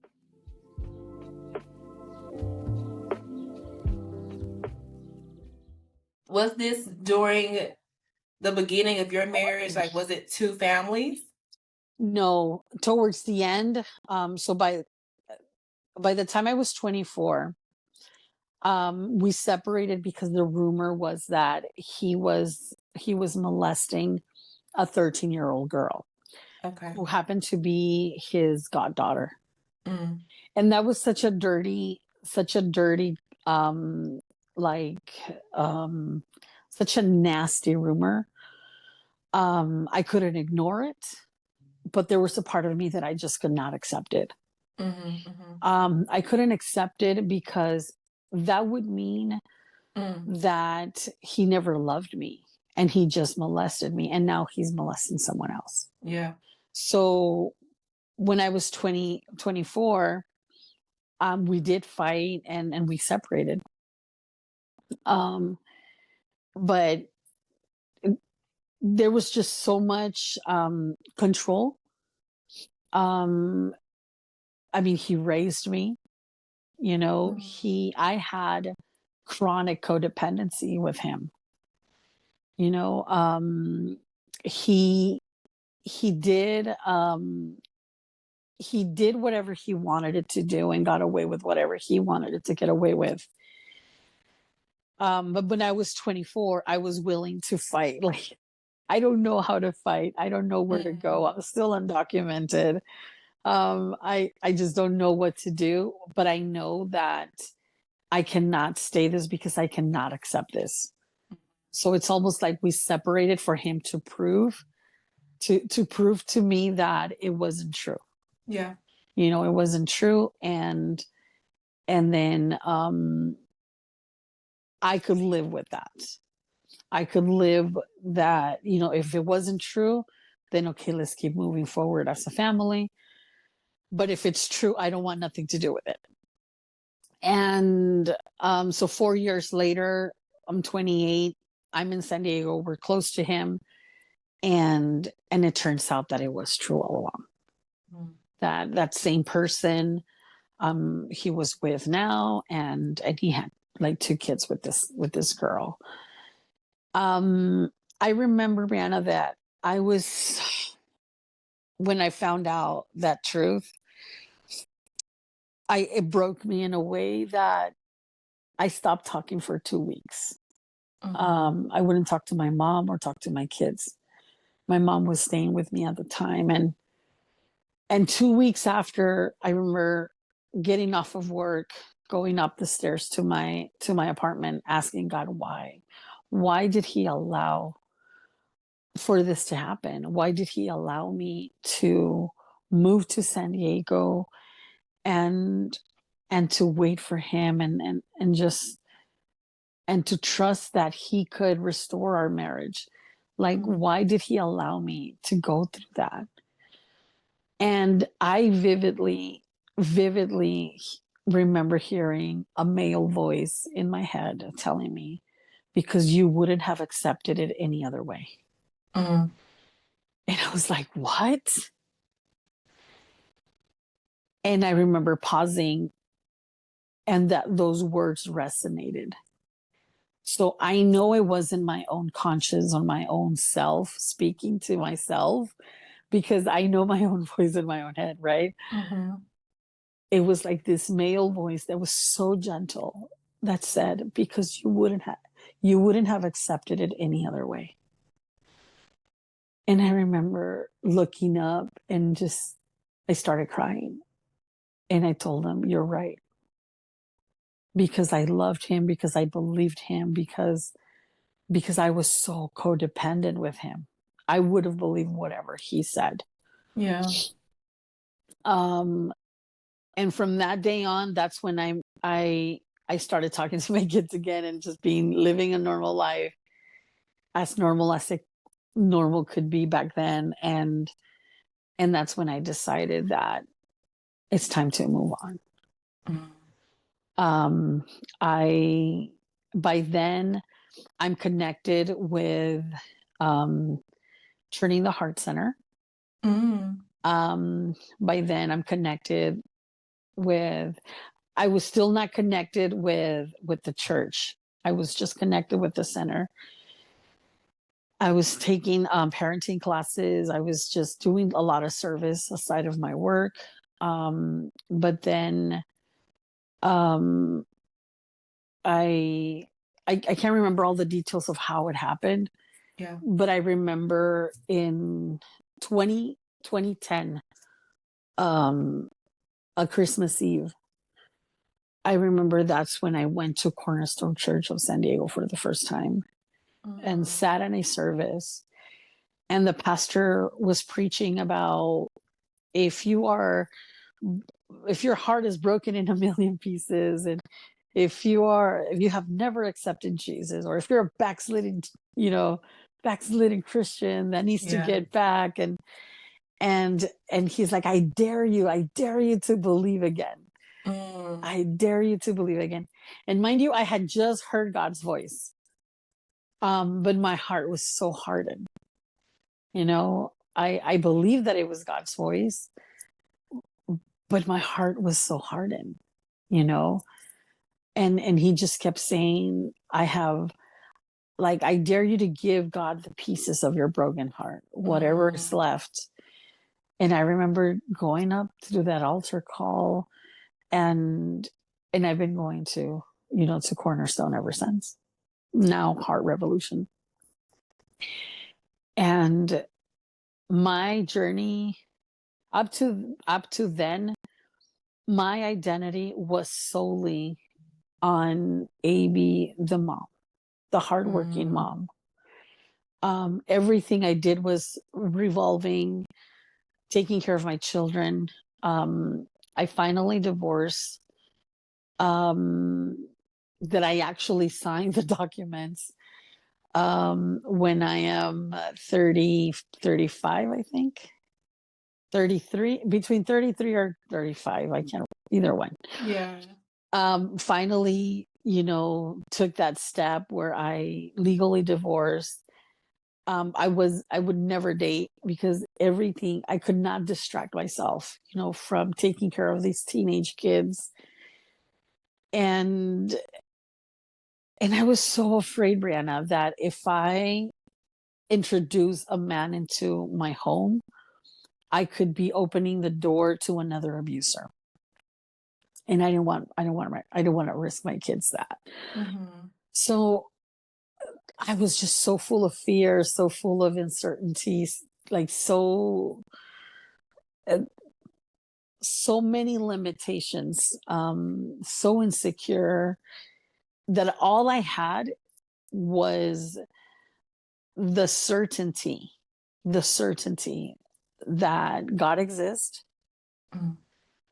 Was this during the beginning of your marriage? Like, was it two families? No, towards the end. So by the time I was 24, We separated because the rumor was that he was molesting a 13-year-old girl Okay. who happened to be his goddaughter. Mm. And that was such a dirty, um, like, um, such a nasty rumor. I couldn't ignore it, but there was a part of me that I just could not accept it. Mhm, mhm. I couldn't accept it because that would mean Mm. that he never loved me and he just molested me and now he's molesting someone else. Yeah. So when I was 20, 24, we did fight and we separated. Um, but there was just so much control. Um, I mean, he raised me, Mm. I had chronic codependency with him. You know, he he did he did whatever he wanted it to do and got away with whatever he wanted it to get away with. But when I was 24, I was willing to fight. Like, I don't know how to fight. I don't know where to go. Mm. I'm still undocumented. I just don't know what to do, but I know that I cannot stay this because I cannot accept this. So it's almost like we separated for him to prove to me that it wasn't true. Yeah. It wasn't true, and then I could live with that. I could live that, if it wasn't true, then okay, let's keep moving forward as a family. But if it's true, I don't want nothing to do with it. And so 4 years later, I'm 28. I'm in San Diego. We're close to him, and it turns out that it was true all along. Mm. That same person he was with now, and he had like two kids with this girl. Um, I remember, Brianna, that I was when I found out that truth, it broke me in a way that I stopped talking for 2 weeks. Mhm. I wouldn't talk to my mom or talk to my kids. My mom was staying with me at the time, and 2 weeks after, I remember getting off of work, going up the stairs to my apartment, asking God why did He allow for this to happen? Why did He allow me to move to San Diego and to wait for Him and just and to trust that He could restore our marriage? Like, Mm. why did He allow me to go through that? And I vividly remember hearing a male voice in my head telling me, because you wouldn't have accepted it any other way. Mm. And I was like, what? And I remember pausing, and that those words resonated. So I know it wasn't my own conscience or my own self speaking to myself, because I know my own voice in my own head, right? Mhm. It was like this male voice that was so gentle that said, because you wouldn't have accepted it any other way. And I remember looking up and just I started crying, and I told him, you're right, because I loved him, because I believed him, because I was so codependent with him. I would have believed whatever he said. Yeah. Um, and from that day on, that's when I started talking to my kids again and just living a normal life, as normal as it normal could be back then. And that's when I decided that it's time to move on. Mm. Um, I by then I'm connected with um, Turning the Heart Center. Mm. By then I'm connected with. I was still not connected with the church. I was just connected with the center. I was taking parenting classes. I was just doing a lot of service aside of my work. But then um, I, I can't remember all the details of how it happened, Yeah. but I remember in 2010, um, a Christmas Eve, I remember that's when I went to Cornerstone Church of San Diego for the first time and Mm. sat in a service. And the pastor was preaching about if you are, if your heart is broken in a million pieces, and if you have never accepted Jesus, or if you're a backsliding, you know, backsliding Christian that needs to Yeah. get back, and he's like, I dare you to believe again. Mm. I dare you to believe again. And mind you, I had just heard God's voice. But my heart was so hardened. I believed that it was God's voice, but my heart was so hardened, you know. And he just kept saying, I dare you to give God the pieces of your broken heart, whatever is Mm. left. And I remember going up to do that altar call, and I've been going to Cornerstone ever since. Now Heart Revolution. And my journey up to then, my identity was solely on Eibby, the mom, the hardworking Mm. mom. Everything I did was revolving, taking care of my children. I finally divorced. That I actually signed the documents when I am 30, 35, I think. 33, between 33 or 35. I can't, either one. Yeah. Finally, took that step where I legally divorced. I would never date because everything, I could not distract myself, from taking care of these teenage kids. And I was so afraid, Breanna, that if I introduce a man into my home, I could be opening the door to another abuser. And I didn't want to risk my kids that. Mm-hmm. So I was just so full of fear, so full of uncertainties, like uh, so many limitations, so insecure, that all I had was the certainty, the certainty that God exists, Mm.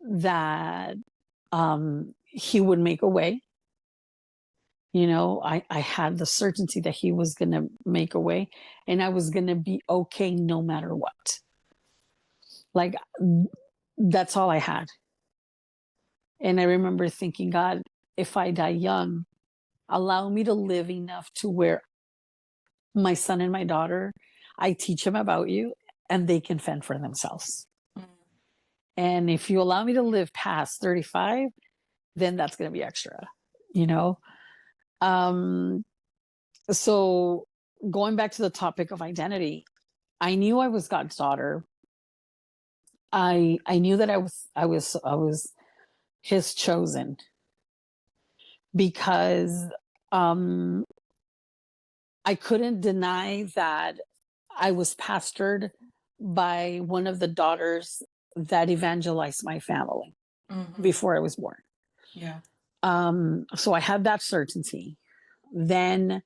that he would make a way. I had the certainty that he was going to make a way, and I was going to be okay no matter what. Like, that's all I had. And I remember thinking, God, if I die young, allow me to live enough to where my son and my daughter, I teach them about you and they can fend for themselves. Mm. And if you allow me to live past 35, then that's going to be extra, you know? Um, so going back to the topic of identity, I knew I was God's daughter. I knew that I was his chosen, because um I couldn't deny that I was pastored by one of the daughters that evangelized my family Mm-hmm. before I was born. Yeah. So I had that certainty. Then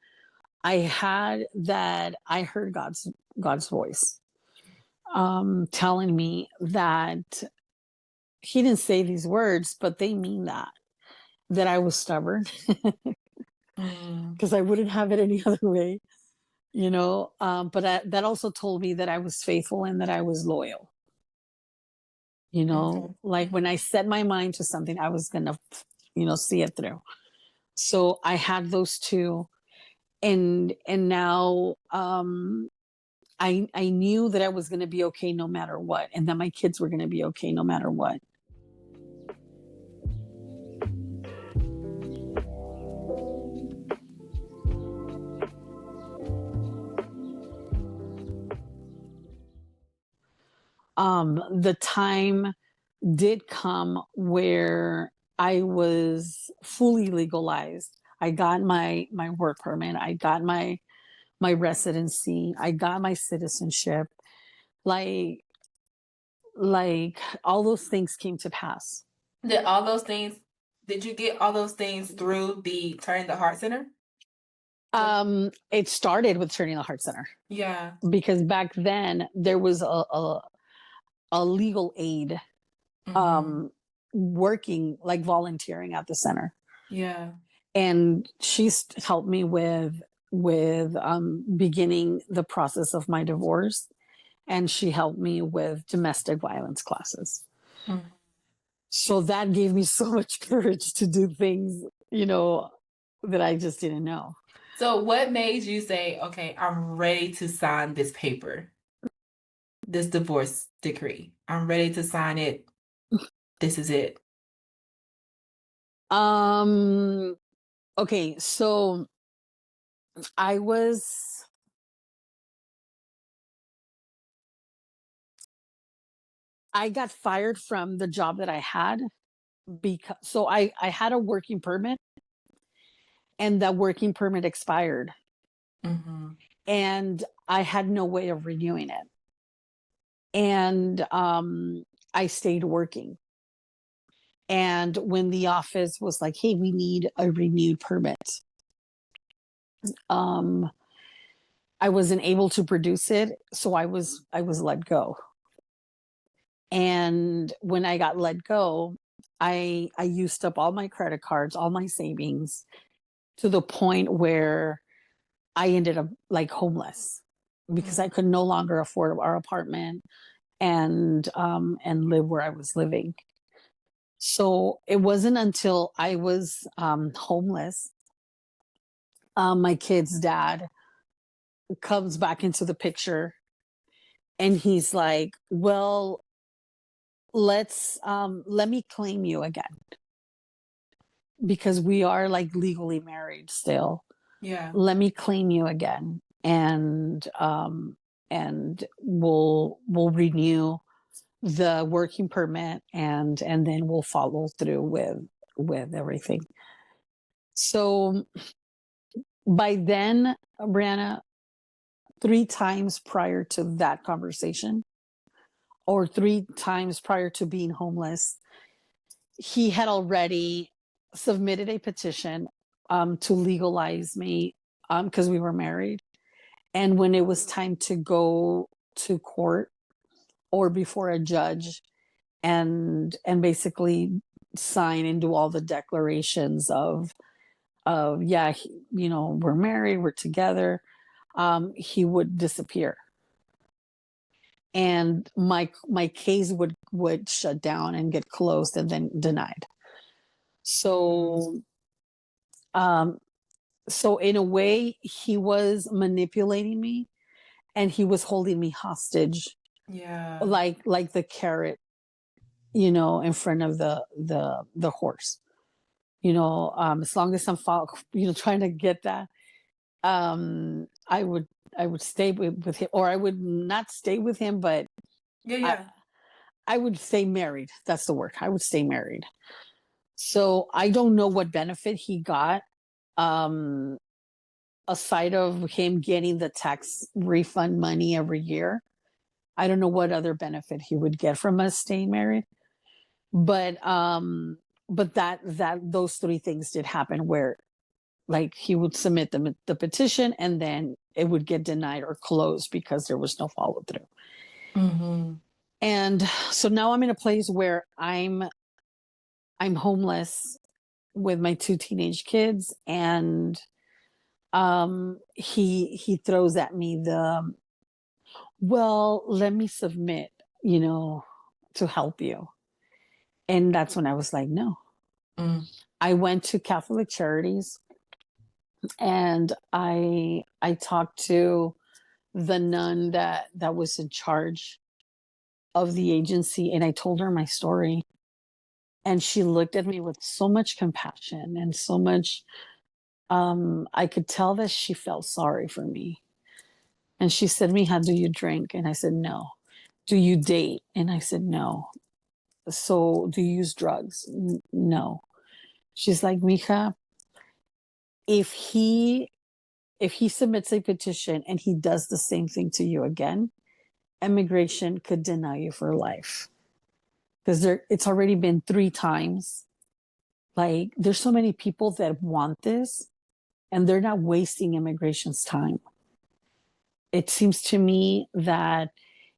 I had that I heard God's voice, telling me that he didn't say these words, but they mean that I was stubborn, Mm. because I wouldn't have it any other way, but that also told me that I was faithful and that I was loyal. Okay. Like when I Mm-hmm. set my mind to something, I was gonna, see it through. So I had those two, and now I knew that I was gonna be okay no matter what, and that my kids were gonna be okay no matter what. The time did come where I was fully legalized. I got my work permit. I got my residency. I got my citizenship. Like like all those things came to pass. Did all those things, did you get all those things through the Turning the Heart Center? It started with Turning the Heart Center Yeah. because back then there was a legal aid Mm-hmm. um working, like volunteering at the center, Yeah. and she's helped me with beginning the process of my divorce, and she helped me with domestic violence classes. Mm. So that gave me so much courage to do things, that I just didn't know. So what made you say, okay, I'm ready to sign this paper, this divorce decree? I'm ready to sign it. This is it. um okay, so I was I got fired from the job that I had, because I had a working permit, and that working permit expired, Mm-hmm. and I had no way of renewing it. And I stayed working. And when the office was like, "Hey, we need a renewed permit," um I wasn't able to produce it, so I was let go. And when I got let go, I used up all my credit cards, all my savings, to the point where I ended up like homeless because I could no longer afford our apartment and live where I was living. So it wasn't until I was homeless, my kid's dad comes back into the picture, and he's like, "Well, let me claim you again, because we are like legally married still. Yeah. Let me claim you again, and we'll renew the working permit, and then we'll follow through with everything." So by then, Brianna, 3 times prior to that conversation, or 3 times prior to being homeless, he had already submitted a petition to legalize me, because we were married. And when it was time to go to court or before a judge, and basically sign and do all the declarations of yeah, we're married, we're together, he would disappear, and my case would shut down and get closed and then denied. So um so in a way, he was manipulating me, and he was holding me hostage, Yeah. like the carrot, in front of the horse. As long as I'm trying to get that, I would stay with him, or I would not stay with him, but Yeah. I Yeah. I would stay married. That's the word. I would stay married. So I don't know what benefit he got, um, aside of him getting the tax refund money every year. I don't know what other benefit he would get from us staying married. But that those 3 things did happen, where like he would submit the petition, and then it would get denied or closed because there was no follow through. Mm-hmm. And so now I'm in a place where I'm homeless with my 2 teenage kids, and he throws at me the, "Well, let me submit, you know to help you." And that's when I was like, "No." Mm. I went to Catholic Charities, and I talked to the nun that was in charge of the agency, and I told her my story, and she looked at me with so much compassion and so much, I could tell that she felt sorry for me. And she said, "Mija, do you drink?" And I said, "No." "Do you date?" And I said, "No." "So do you use drugs?" No." She's like, "Mija, if he submits a petition and he does the same thing to you again, immigration could deny you for life, because it's already been 3 times. Like, there's so many people that want this, and they're not wasting immigration's time. It seems to me that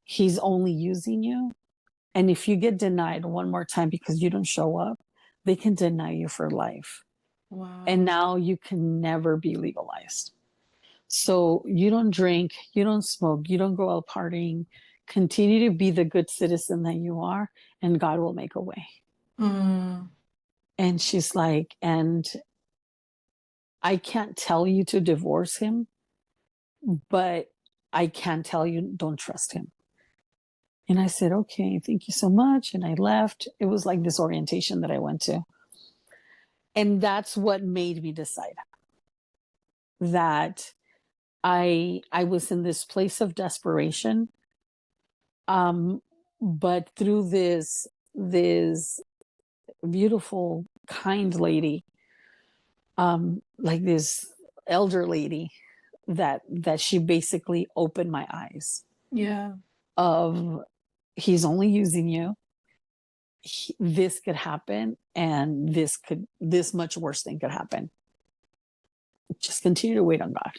he's only using you, and if you get denied one more time because you don't show up, they can deny you for life. And Wow. now you can never be legalized. So you don't drink, you don't smoke, you don't go out partying. Continue to be the good citizen that you are, and God will make a way. Mm. And she's like, and I can't tell you to divorce him, but I can tell you don't trust him. And I said, okay, thank you so much. And I left. It was like this orientation that I went to. And that's what made me decide that I was in this place of desperation. But through this beautiful, kind lady, like this elder lady, that she basically opened my eyes Yeah. of, he's only using you. This could happen, and this much worse thing could happen. Just continue to wait on God.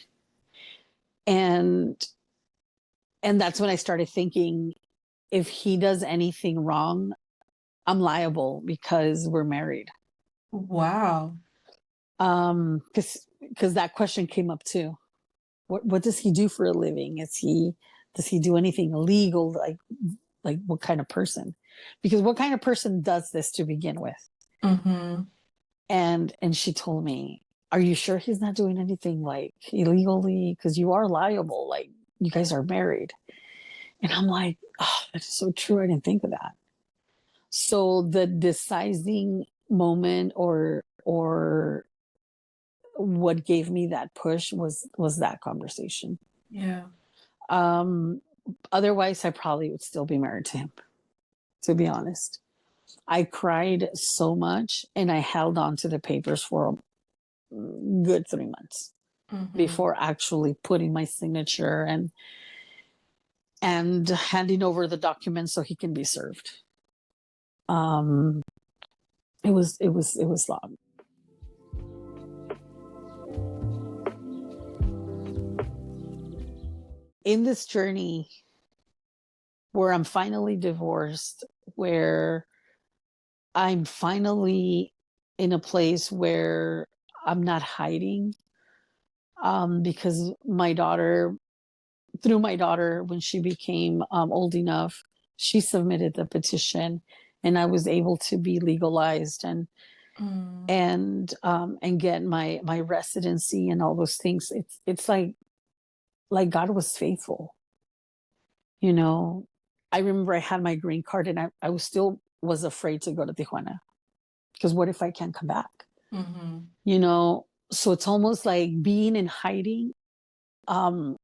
And that's when I started thinking, if he does anything wrong, I'm liable because we're married. Wow. Because that question came up too. What does he do for a living? Does he do anything illegal? Like what kind of person? Because what kind of person does this to begin with? Mm-hmm. And she told me, are you sure he's not doing anything like illegally? Because you are liable. Like, you guys are married. And I'm like, oh, that's so true. I didn't think of that. So the deciding moment, or what gave me that push, was that conversation. Yeah. Um, Otherwise, I probably would still be married to him, to be honest. I cried so much, and I held on to the papers for a good 3 months Mm-hmm. before actually putting my signature and handing over the documents so he can be served. Um, it was long. In this journey where I'm finally divorced, where I'm finally in a place where I'm not hiding, because through my daughter, when she became old enough, she submitted the petition, and I was able to be legalized, Mm. and get my residency and all those things. It's like God was faithful. You know, I remember I had my green card, and I was afraid to go to Tijuana, because what if I can't come back? Mm-hmm. So it's almost like being in hiding um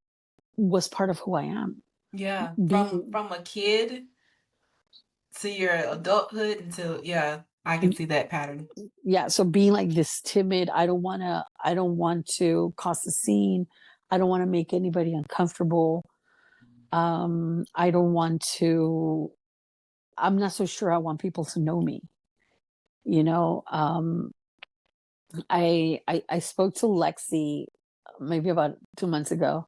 was part of who I am. Yeah. From Being a kid to your adulthood until, yeah, I can see that pattern. Yeah, so being like this timid, I don't want to cause a scene. I don't want to make anybody uncomfortable. I don't want to I'm not so sure I want people to know me. You know, I spoke to Lexi maybe about 2 months ago,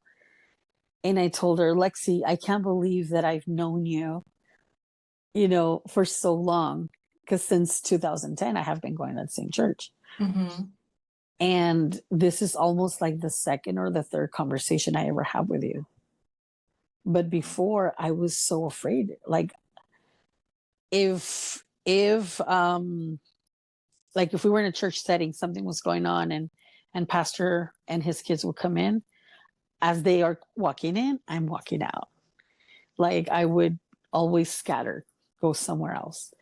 and I told her, Lexi, I can't believe that I've known you, for so long, because since 2010 I have been going to the same church. Mm-hmm. And this is almost like the second or the third conversation I ever have with you. But before, I was so afraid. Like, if we were in a church setting, something was going on, and pastor and his kids would come in, as they are walking in, I'm walking out. Like, I would always scatter, go somewhere else.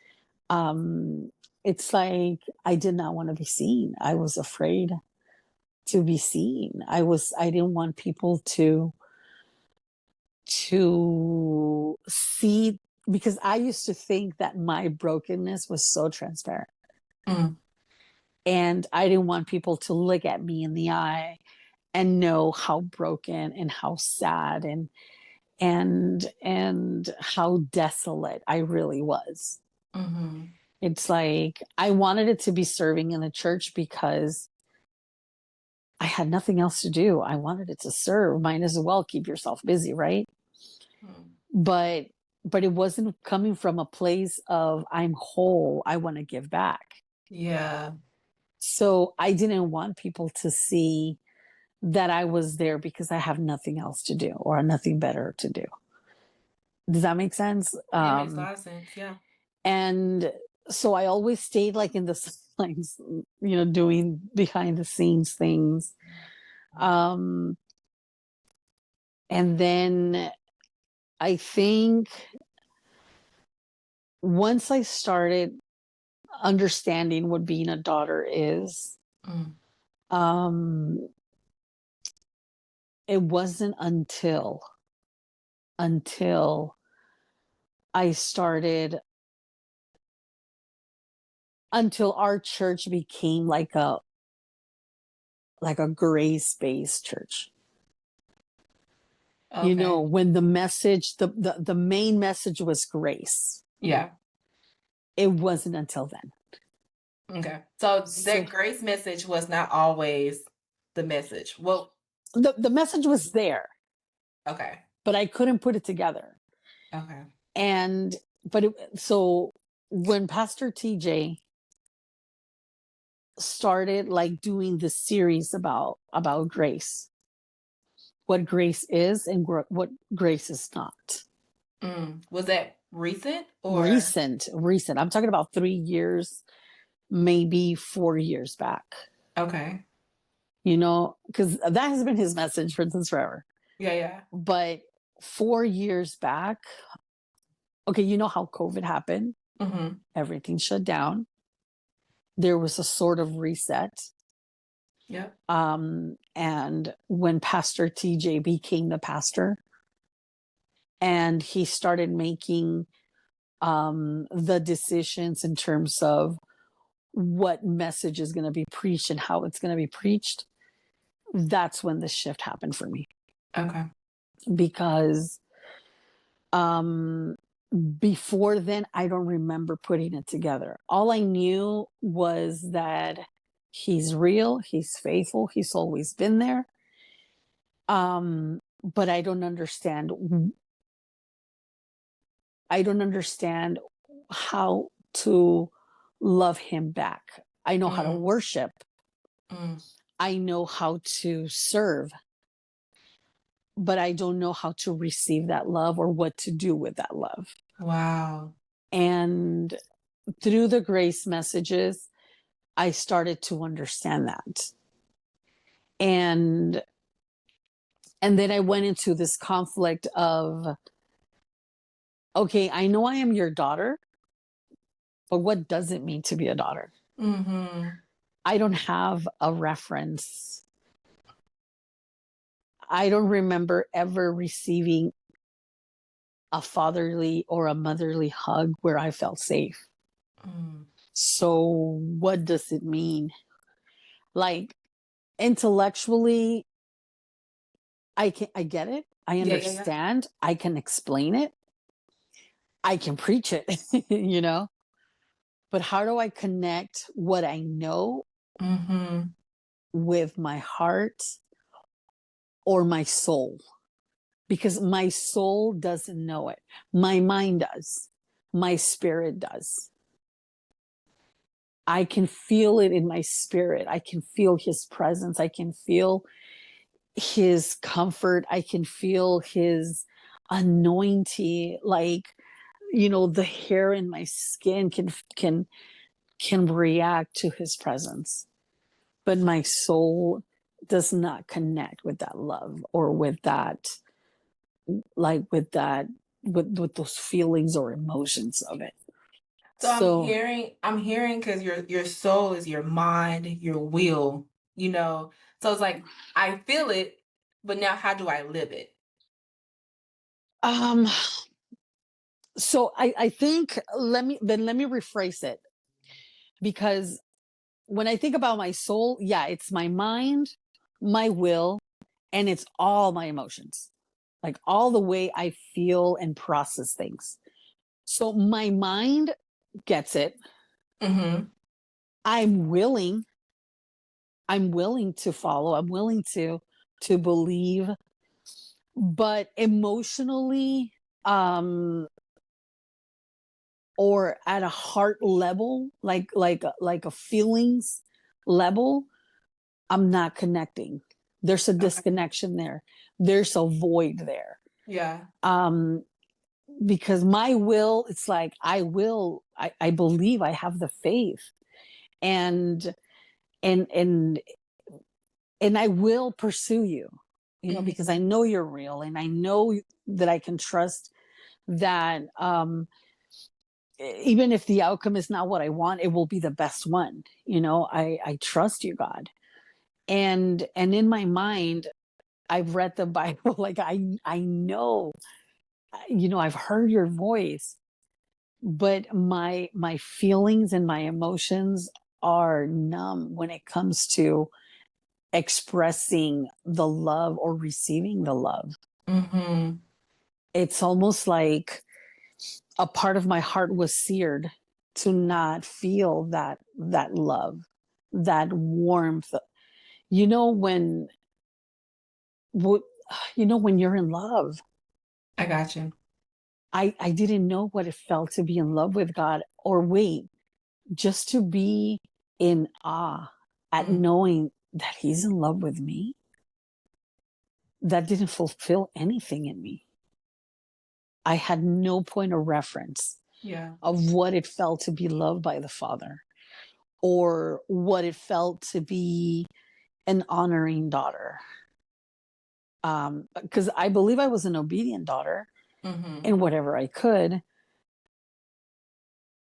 Um, it's like I did not want to be seen. I was afraid to be seen. I didn't want people to see, because I used to think that my brokenness was so transparent. Mm. And I didn't want people to look at me in the eye and know how broken and how sad and how desolate I really was. Mhm. It's like I wanted it to be serving in the church because I had nothing else to do. I wanted it to serve. Might as well keep yourself busy, right? Mm. But it wasn't coming from a place of I'm whole, I want to give back. Yeah. So I didn't want people to see that I was there because I have nothing else to do or nothing better to do. Does that make sense? It makes a lot of sense. Yeah. And so I always stayed like in the sidelines, doing behind the scenes things. Um, and then I think once I started understanding what being a daughter is, Mm. um, it wasn't until I started until our church became like a grace-based church. Okay. When the message, the main message was grace. Yeah. It wasn't until then. Okay. So So that grace message was not always the message. Well, the message was there, okay. but I couldn't put it together. Okay. And so when Pastor TJ started like doing this series about grace, what grace is and what grace is not. Was that recent or Recent. I'm talking about 3 years, maybe 4 years back. okay. Because that has been his message since forever. Yeah, yeah. But 4 years back, okay, you know how COVID happened? Mhm. Everything shut down. There was a sort of reset. Yep. And when Pastor TJ became the pastor and he started making the decisions in terms of what message is going to be preached and how it's going to be preached, that's when the shift happened for me. Okay. Because um before then I don't remember putting it together. All I knew was that he's real, he's faithful, he's always been there. But I don't understand how to love him back. I know how to Mm, worship, mm. I know how to serve, but I don't know how to receive that love or what to do with that love. Wow. And through the grace messages, I started to understand that. And then I went into this conflict of, okay, I know I am your daughter, but what does it mean to be a daughter? Mhm. I don't have a reference. I don't remember ever receiving a fatherly or a motherly hug where I felt safe. Mm. So, what does it mean? Like, intellectually, I get it. I Yeah, yeah, yeah. understand. I can explain it. I can preach it, you know? But how do I connect what I know Mhm. with my heart or my soul? Because my soul doesn't know it. My mind does. My spirit does. I can feel it in my spirit. I can feel his presence. I can feel his comfort. I can feel his anointing. Like, the hair in my skin can react to his presence. But my soul does not connect with that love or with that, like with those feelings or emotions of it. So I'm So hearing I'm hearing because your soul is your mind, your will, you know? So it's like, I feel it, but now how do I live it? um I think let me rephrase it, because when I think about my soul, yeah, it's my mind, my will, and it's all my emotions, like all the way I feel and process things. So my mind gets it. Mm-hmm. I'm willing. I'm willing to follow. I'm willing to believe, but emotionally, um, or at a heart level, like a feelings level, I'm not connecting. There's a Okay. disconnection there. There's a void there. Yeah. Um, because my will, it's like I believe, I have the faith, and and and and I will pursue you, Mm-hmm. because I know you're real, and I know that I can trust that, even if the outcome is not what I want, it will be the best one. I trust you, God. And in my mind, I've read the Bible, like I know, I've heard your voice, but my feelings and my emotions are numb when it comes to expressing the love or receiving the love. Mm-hmm. It's almost like a part of my heart was seared to not feel that love, that warmth. You know when when you're in love, I got you. I didn't know what it felt to be in love with God, or wait, just to be in awe at Mm. knowing that he's in love with me. That didn't fulfill anything in me. I had no point of reference Yeah. of what it felt to be loved by the Father, or what it felt to be an honoring daughter. Because I believe I was an obedient daughter Mm-hmm. in whatever I could,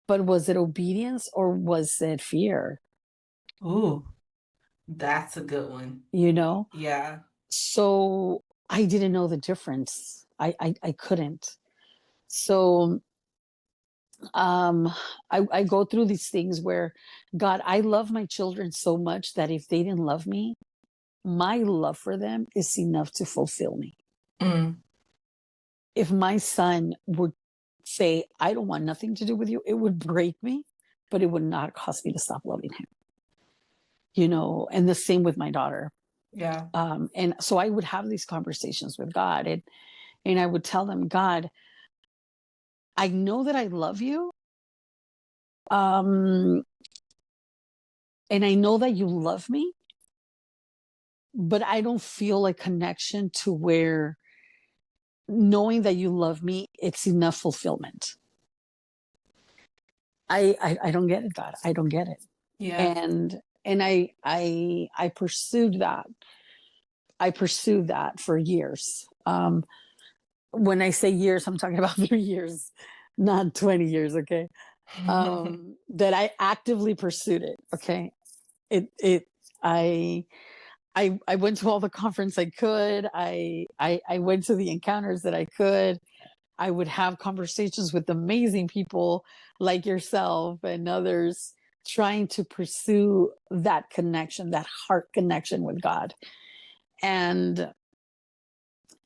but was it obedience or was it fear? Ooh, that's a good one. You know? Yeah. So I didn't know the difference. I couldn't. So um I go through these things where, God, I love my children so much that if they didn't love me, my love for them is enough to fulfill me. Mm. If my son would say, I don't want nothing to do with you, it would break me, but it would not cause me to stop loving him. And the same with my daughter. Yeah. And so I would have these conversations with God, and I would tell them, God, I know that I love you. Um, and I know that you love me, but I don't feel a connection to where knowing that you love me, it's enough fulfillment. I don't get it, God. I don't get it. Yeah. And I pursued that. I pursued that for years. When I say years, I'm talking about 3 years, not 20 years. Okay. That I actively pursued it. Okay. It I I went to all the conference I could. I went to the encounters that I could. I would have conversations with amazing people like yourself and others, trying to pursue that connection, that heart connection with God. And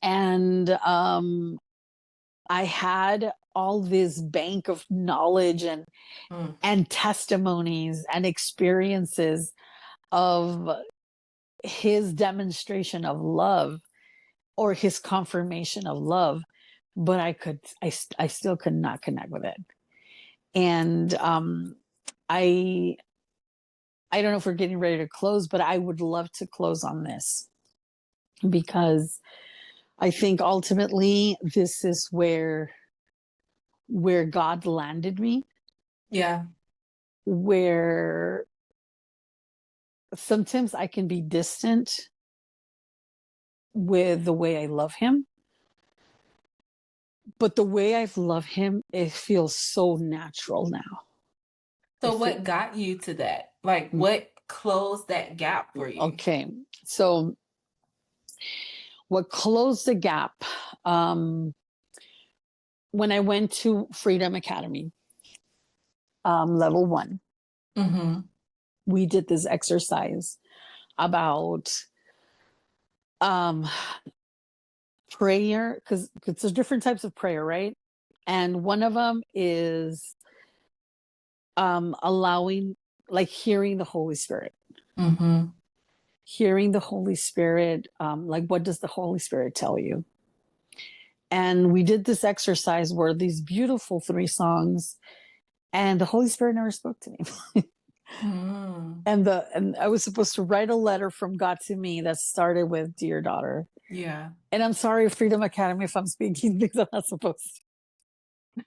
and I had all this bank of knowledge Mm. and testimonies and experiences of his demonstration of love, or his confirmation of love, but I still could not connect with it. And I I don't know if we're getting ready to close, but I would love to close on this, because I think ultimately this is where God landed me, Yeah. where sometimes I can be distant with the way I love him, but the way I've loved him, it feels so natural now. So If it what got you to that? Like what closed that gap for you? Okay, so what closed the gap, um, when I went to Freedom Academy, level 1, Mm-hmm. we did this exercise about prayer, because there's different types of prayer, right? And one of them is allowing, like, hearing the Holy Spirit. Mm-hmm. Hearing the Holy Spirit, like, what does the Holy Spirit tell you? And we did this exercise where these beautiful 3 songs, and the Holy Spirit never spoke to me. Mm. And I was supposed to write a letter from God to me that started with "Dear daughter." Yeah. And I'm sorry, Freedom Academy, if I'm speaking things I'm not supposed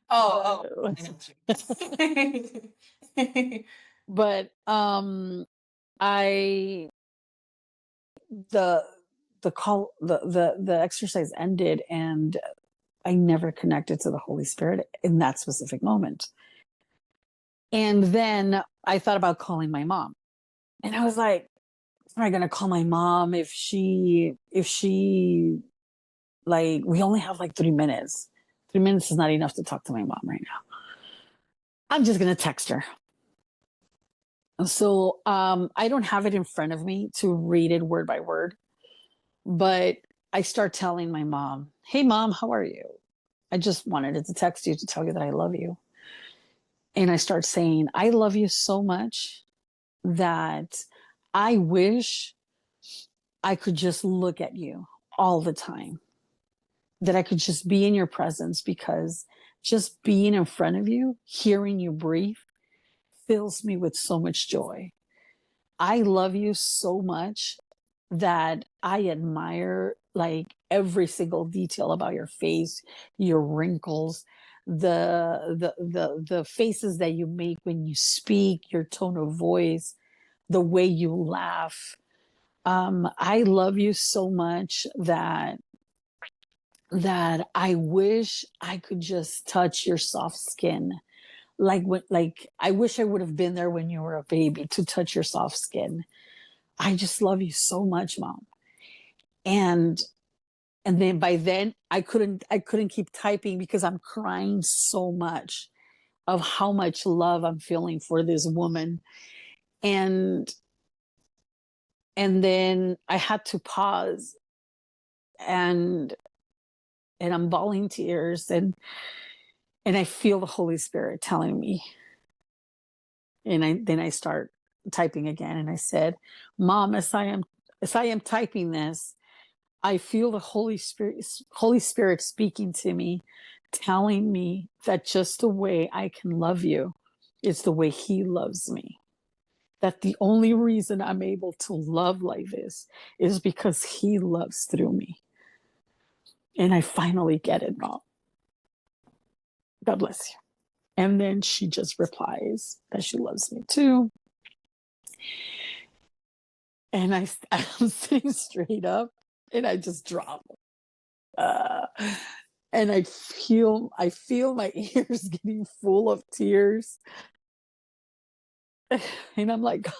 Oh, to. I know. But I the call, the exercise ended, and I never connected to the Holy Spirit in that specific moment. And then I thought about calling my mom. And I was like, am I gonna call my mom if she like, we only have like 3 minutes. 3 minutes is not enough to talk to my mom right now. I'm just gonna text her. So I don't have it in front of me to read it word by word, but I start telling my mom, hey mom, how are you? I just wanted to text you to tell you that I love you. And I start saying, I love you so much that I wish I could just look at you all the time, that I could just be in your presence, because just being in front of you, hearing you breathe, fills me with so much joy. I love you so much that I admire, like, every single detail about your face, your wrinkles, the faces that you make when you speak, your tone of voice, the way you laugh. I love you so much that I wish I could just touch your soft skin. Like I wish I would have been there when you were a baby to touch your soft skin. I just love you so much, mom. And then by then I couldn't keep typing because I'm crying so much of how much love I'm feeling for this woman. And then I had to pause, and I'm bawling tears, and I feel the Holy Spirit telling me. And I start typing again, and I said, mom, as I am typing this, I feel the Holy Spirit speaking to me, telling me that just the way I can love you is the way he loves me. That the only reason I'm able to love like this is because he loves through me. And I finally get it, mom. God bless you. And then she just replies that she loves me too. And I'm sitting straight up, and I just drop. Uh, and I feel my ears getting full of tears. And I'm like, God,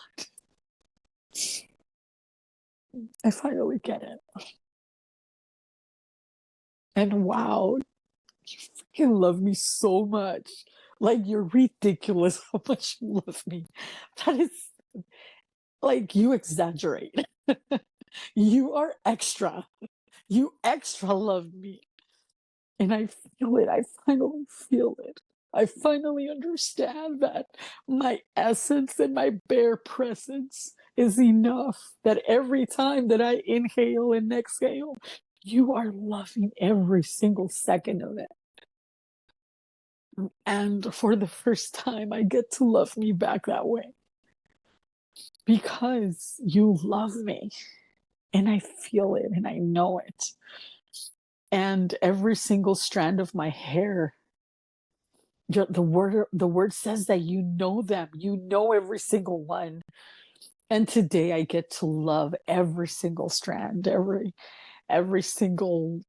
I finally get it. And wow, you freaking love me so much. Like, you're ridiculous how much you love me. That is, like, you exaggerate. You are extra. You extra love me. And I feel it. I finally feel it. I finally understand that my essence and my bare presence is enough. That every time that I inhale and exhale, you are loving every single second of it. And for the first time, I get to love me back that way. Because you love me. And I feel it and I know it. And every single strand of my hair, the word says that you know them. You know every single one. And today I get to love every single strand, every single,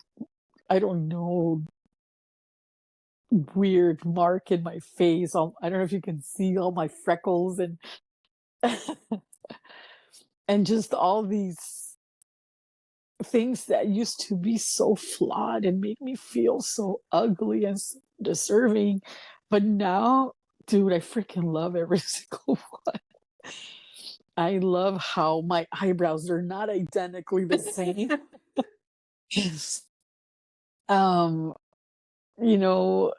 I don't know, weird mark in my face. I don't know if you can see all my freckles and and just all these things that used to be so flawed and make me feel so ugly and deserving. But now, dude, I freaking love every single one. I love how my eyebrows are not identically the same. um, you know,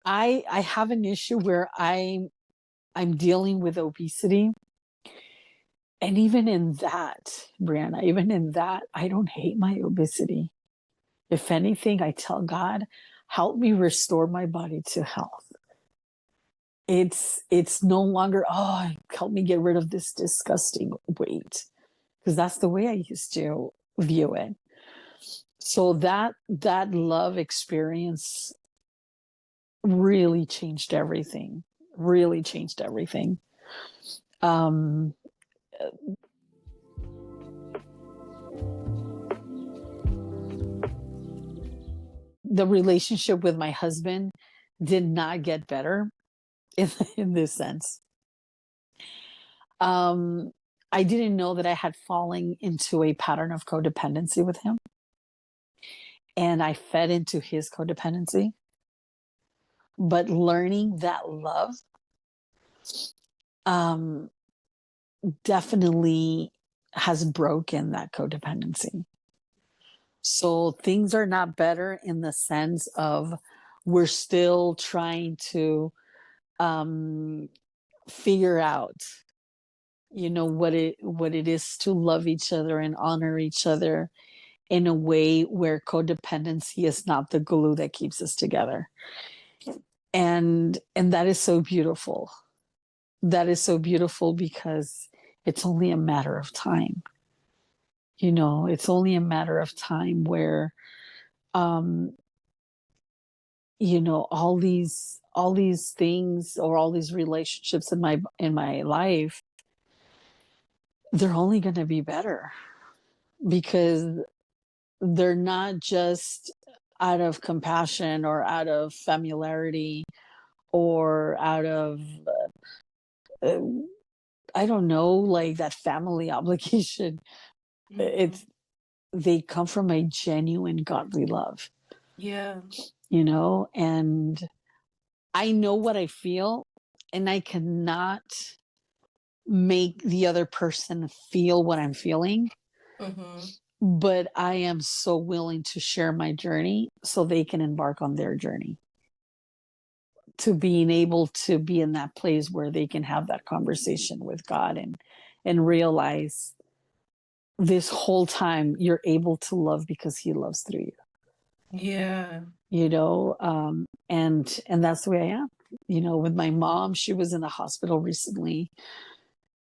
I have an issue where I'm dealing with obesity. And even in that, Brianna, even in that, I don't hate my obesity. If anything, I tell God, help me restore my body to health. It's no longer, oh, help me get rid of this disgusting weight. Because that's the way I used to view it. So that love experience really changed everything. Really changed everything. Um, the relationship with my husband did not get better in this sense. Um, I didn't know that I had fallen into a pattern of codependency with him, and I fed into his codependency. But learning that love um, definitely has broken that codependency. So things are not better in the sense of we're still trying to um, figure out, what it is to love each other and honor each other in a way where codependency is not the glue that keeps us together. And that is so beautiful. That is so beautiful because it's only a matter of time. It's only a matter of time where um all these things or all these relationships in my life, they're only going to be better because they're not just out of compassion or out of familiarity or out of uh, I don't know, like that family obligation. Mhm. It's They come from a genuine godly love, Yeah. and I know what I feel, and I cannot make the other person feel what I'm feeling, Mhm. but I am so willing to share my journey so they can embark on their journey to being able to be in that place where they can have that conversation with God and realize this whole time you're able to love because he loves through you. Yeah. And that's the way I am. With my mom, she was in the hospital recently,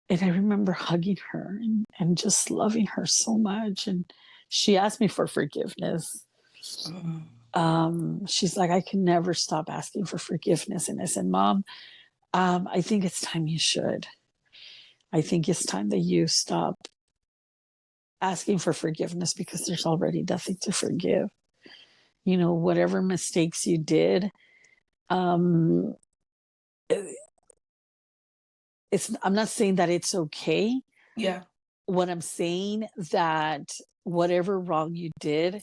and I remember hugging her and just loving her so much. And she asked me for forgiveness. Mhm. She's like, I can never stop asking for forgiveness. And I said, Mom, I think it's time you should. I think it's time that you stop asking for forgiveness because there's already nothing to forgive. Whatever mistakes you did, um, I'm not saying that it's okay. Yeah. What I'm saying that whatever wrong you did,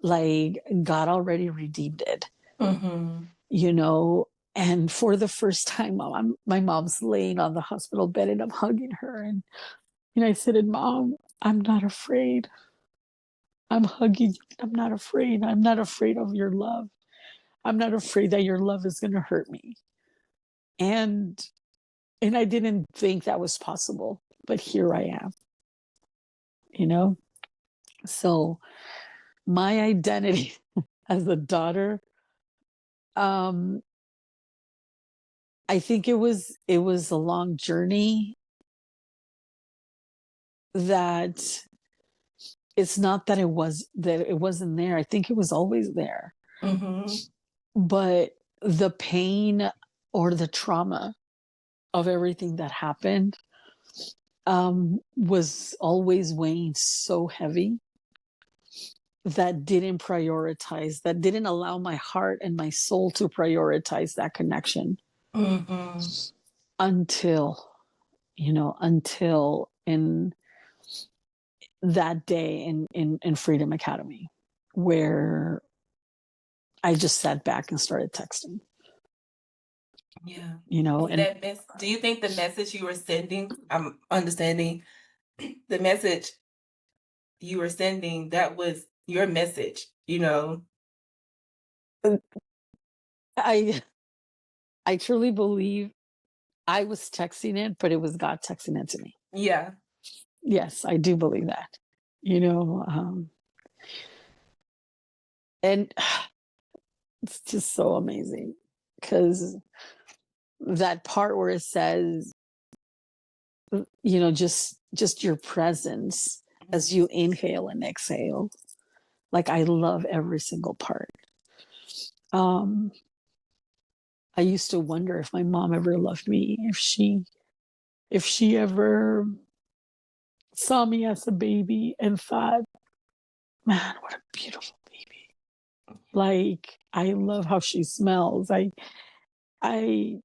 like God already redeemed it, Mhm. you know. And for the first time, my mom's laying on the hospital bed, and I'm hugging her, and I said, "Mom, I'm not afraid. I'm hugging you. I'm not afraid. I'm not afraid of your love. I'm not afraid that your love is going to hurt me." And and I didn't think that was possible, but here I am, you know. So my identity as a daughter, um, I think it was a long journey that it's not that it wasn't there. I think it was always there. Mhm. But the pain or the trauma of everything that happened was always weighing so heavy that didn't allow my heart and my soul to prioritize that connection Mhm. until, until in that day in Freedom Academy, where I just sat back and started texting. Yeah. And and do you think the message you were sending, I'm understanding the message you were sending, that was your message, you know? uh, I I truly believe I was texting it, but it was God texting it to me. Yeah. Yes, I do believe that. You know, and it's just so amazing because that part where it says, just your presence Mhm. as you inhale and exhale. Like I love every single part. Um, I used to wonder if my mom ever loved me, if she ever saw me as a baby and thought, man, what a beautiful baby. Like I love how she smells. I I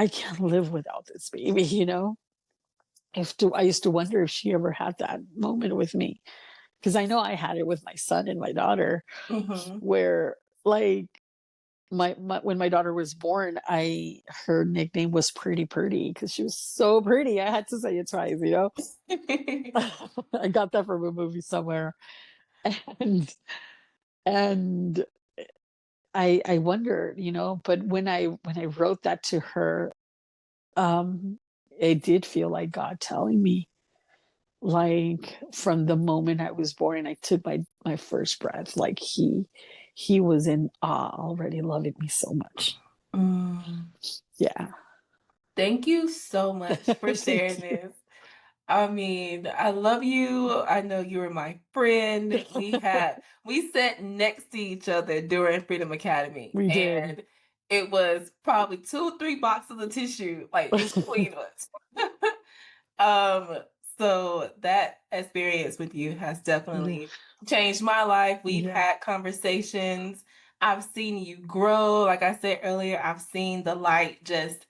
can't live without this baby, you know? I used to wonder if she ever had that moment with me. Because I know I had it with my son and my daughter, Mhm. where like when my daughter was born, her nickname was Pretty Pretty because she was so pretty. I had to say it twice, you know. I got that from a movie somewhere, and and I wonder, but when I wrote that to her, um, it did feel like God telling me, like from the moment I was born, I took my first breath, like he was in awe already, loving me so much. Mm. Yeah. Thank you so much for sharing Thank you. this. I mean, I love you. I know you were my friend. We sat next to each other during Freedom Academy, We did. and it was probably 2, 3 boxes of tissue, like in between us. Um, so that experience with you has Yeah. definitely changed my life. We've Yeah. had conversations. I've seen you grow. Like I said earlier, I've seen the light just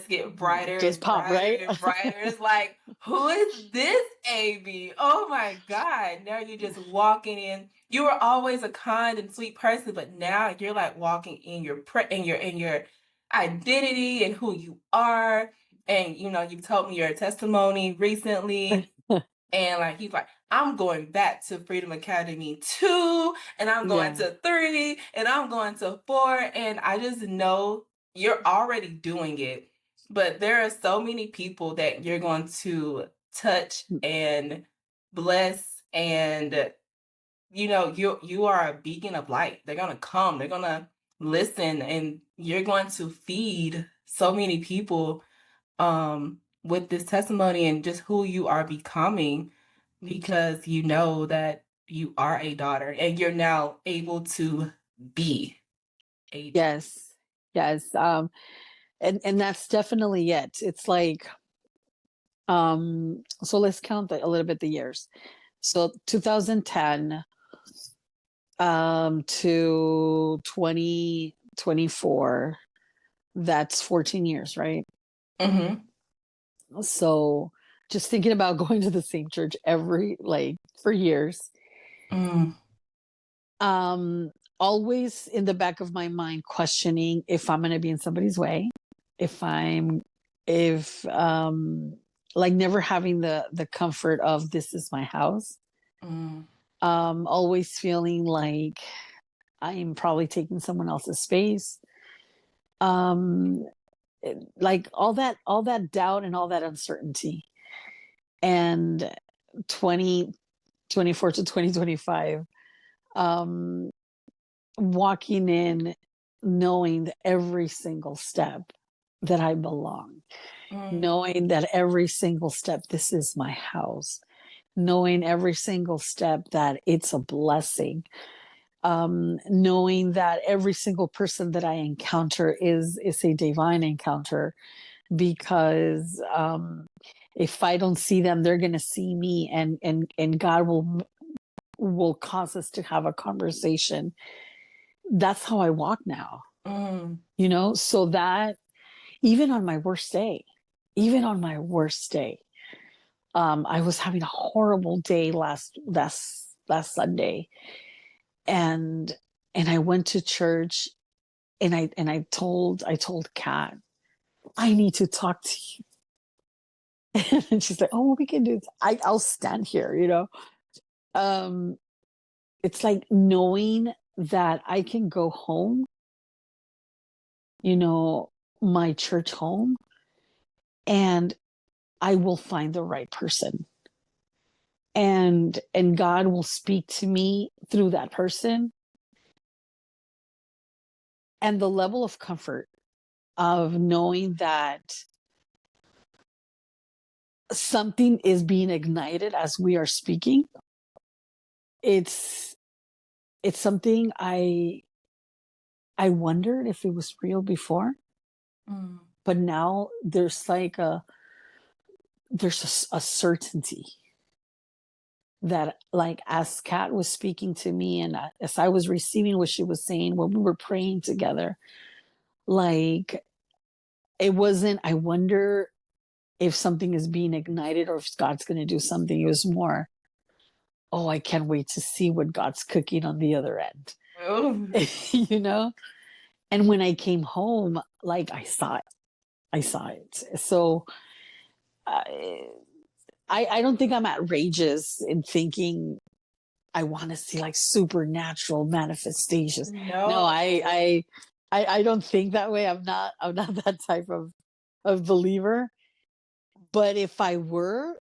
get brighter Just and pop, brighter right? and brighter. It's like, who is this Eibby? Oh my God. Now you're just walking in. You were always a kind and sweet person, but now you're like walking in your identity and who you are. And you've told me your testimony recently. And like he's like, I'm going back to Freedom Academy 2, and I'm going Yeah. to 3, and I'm going to 4. And I just know you're already doing it. But there are so many people that you're going to touch and bless, and you are a beacon of light. They're gonna come, they're gonna listen, and you're going to feed so many people with this testimony and just who you are becoming, because you know that you are a daughter and you're now able to be a daughter. Yes. Yes. And that's definitely it. It's like, so let's count a little bit the years. So 2010 to 2024, that's 14 years, right? Mm-hmm. So just thinking about going to the same church for years, Mm, um always in the back of my mind questioning if I'm going to be in somebody's way, if I'm if like never having the comfort of this is my house, mm, always feeling like I'm probably taking someone else's space, um like all that doubt and all that uncertainty. And 2024 to 2025, um walking in knowing that every single step that I belong, mm, knowing that every single step this is my house, knowing every single step that it's a blessing, knowing that every single person that I encounter is a divine encounter, because if I don't see them, they're going to see me, and God will cause us to have a conversation. That's how I walk now, mm, so that even on my worst day, even on my worst day, I was having a horrible day last Sunday, and I went to church, and I told Kat, I need to talk to you. And she's like, oh, we can do this. I'll stand here, you know. Um, it's like knowing that I can go home, you know, my church home, and I will find the right person. And God will speak to me through that person. And the level of comfort of knowing that something is being ignited as we are speaking, it's something I wondered if it was real before, Mm. but now there's like a certainty that, like, as Kat was speaking to me, and as I was receiving what she was saying when we were praying together, like, it wasn't, I wonder if something is being ignited or if God's going to do something. It was more, oh, I can't wait to see what God's cooking on the other end. Oh. You know? And when I came home, like, I saw it. I saw it. So I, I don't think I'm outrageous in thinking I want to see like supernatural manifestations. No, No. I don't think that way. I'm not that type of believer. But if I were,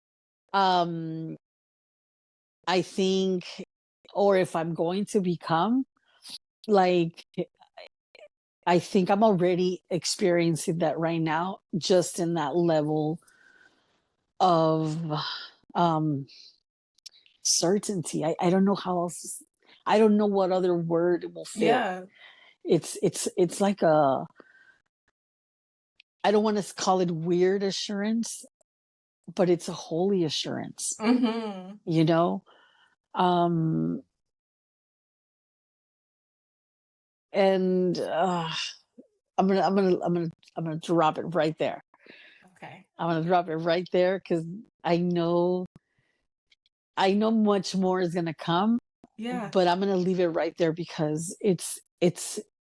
um, I think, or if I'm going to become, like, I think I'm already experiencing that right now, just in that level of um certainty. I don't know how else, I don't know what other word will fit. Yeah. It's like a, I don't want to call it weird assurance, but it's a holy assurance, Mm-hmm. you know? Um and I'm gonna drop it right there. Okay. I'm gonna drop it right there because I know much more is gonna come, Yeah. but I'm gonna leave it right there because it's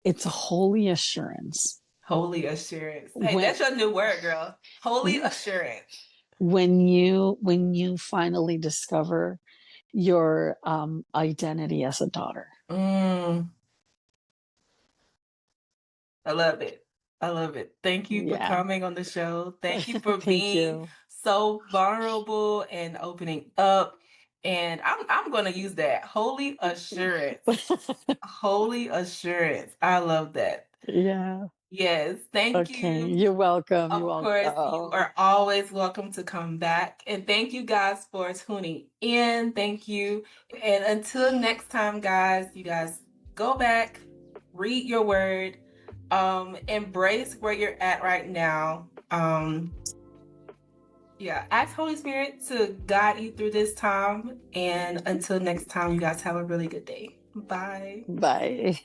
a holy assurance. Holy assurance. Hey, When that's your new word, girl. Holy assurance. when you finally discover your identity as a daughter. Mm, I love it. I love it. Thank you for Yeah. coming on the show. Thank you for Thank being you. so vulnerable and opening up. And I'm gonna use that. Holy assurance. Holy assurance. I love that. Yeah. Yes, thank Okay. you. You're welcome. You're Of welcome. course, you Oh, are always welcome to come back. And thank you guys for tuning in. Thank you. And until next time, guys, you guys go back, read your word, embrace where you're at right now. Yeah, ask Holy Spirit to guide you through this time. And until next time, you guys have a really good day. Bye. bye.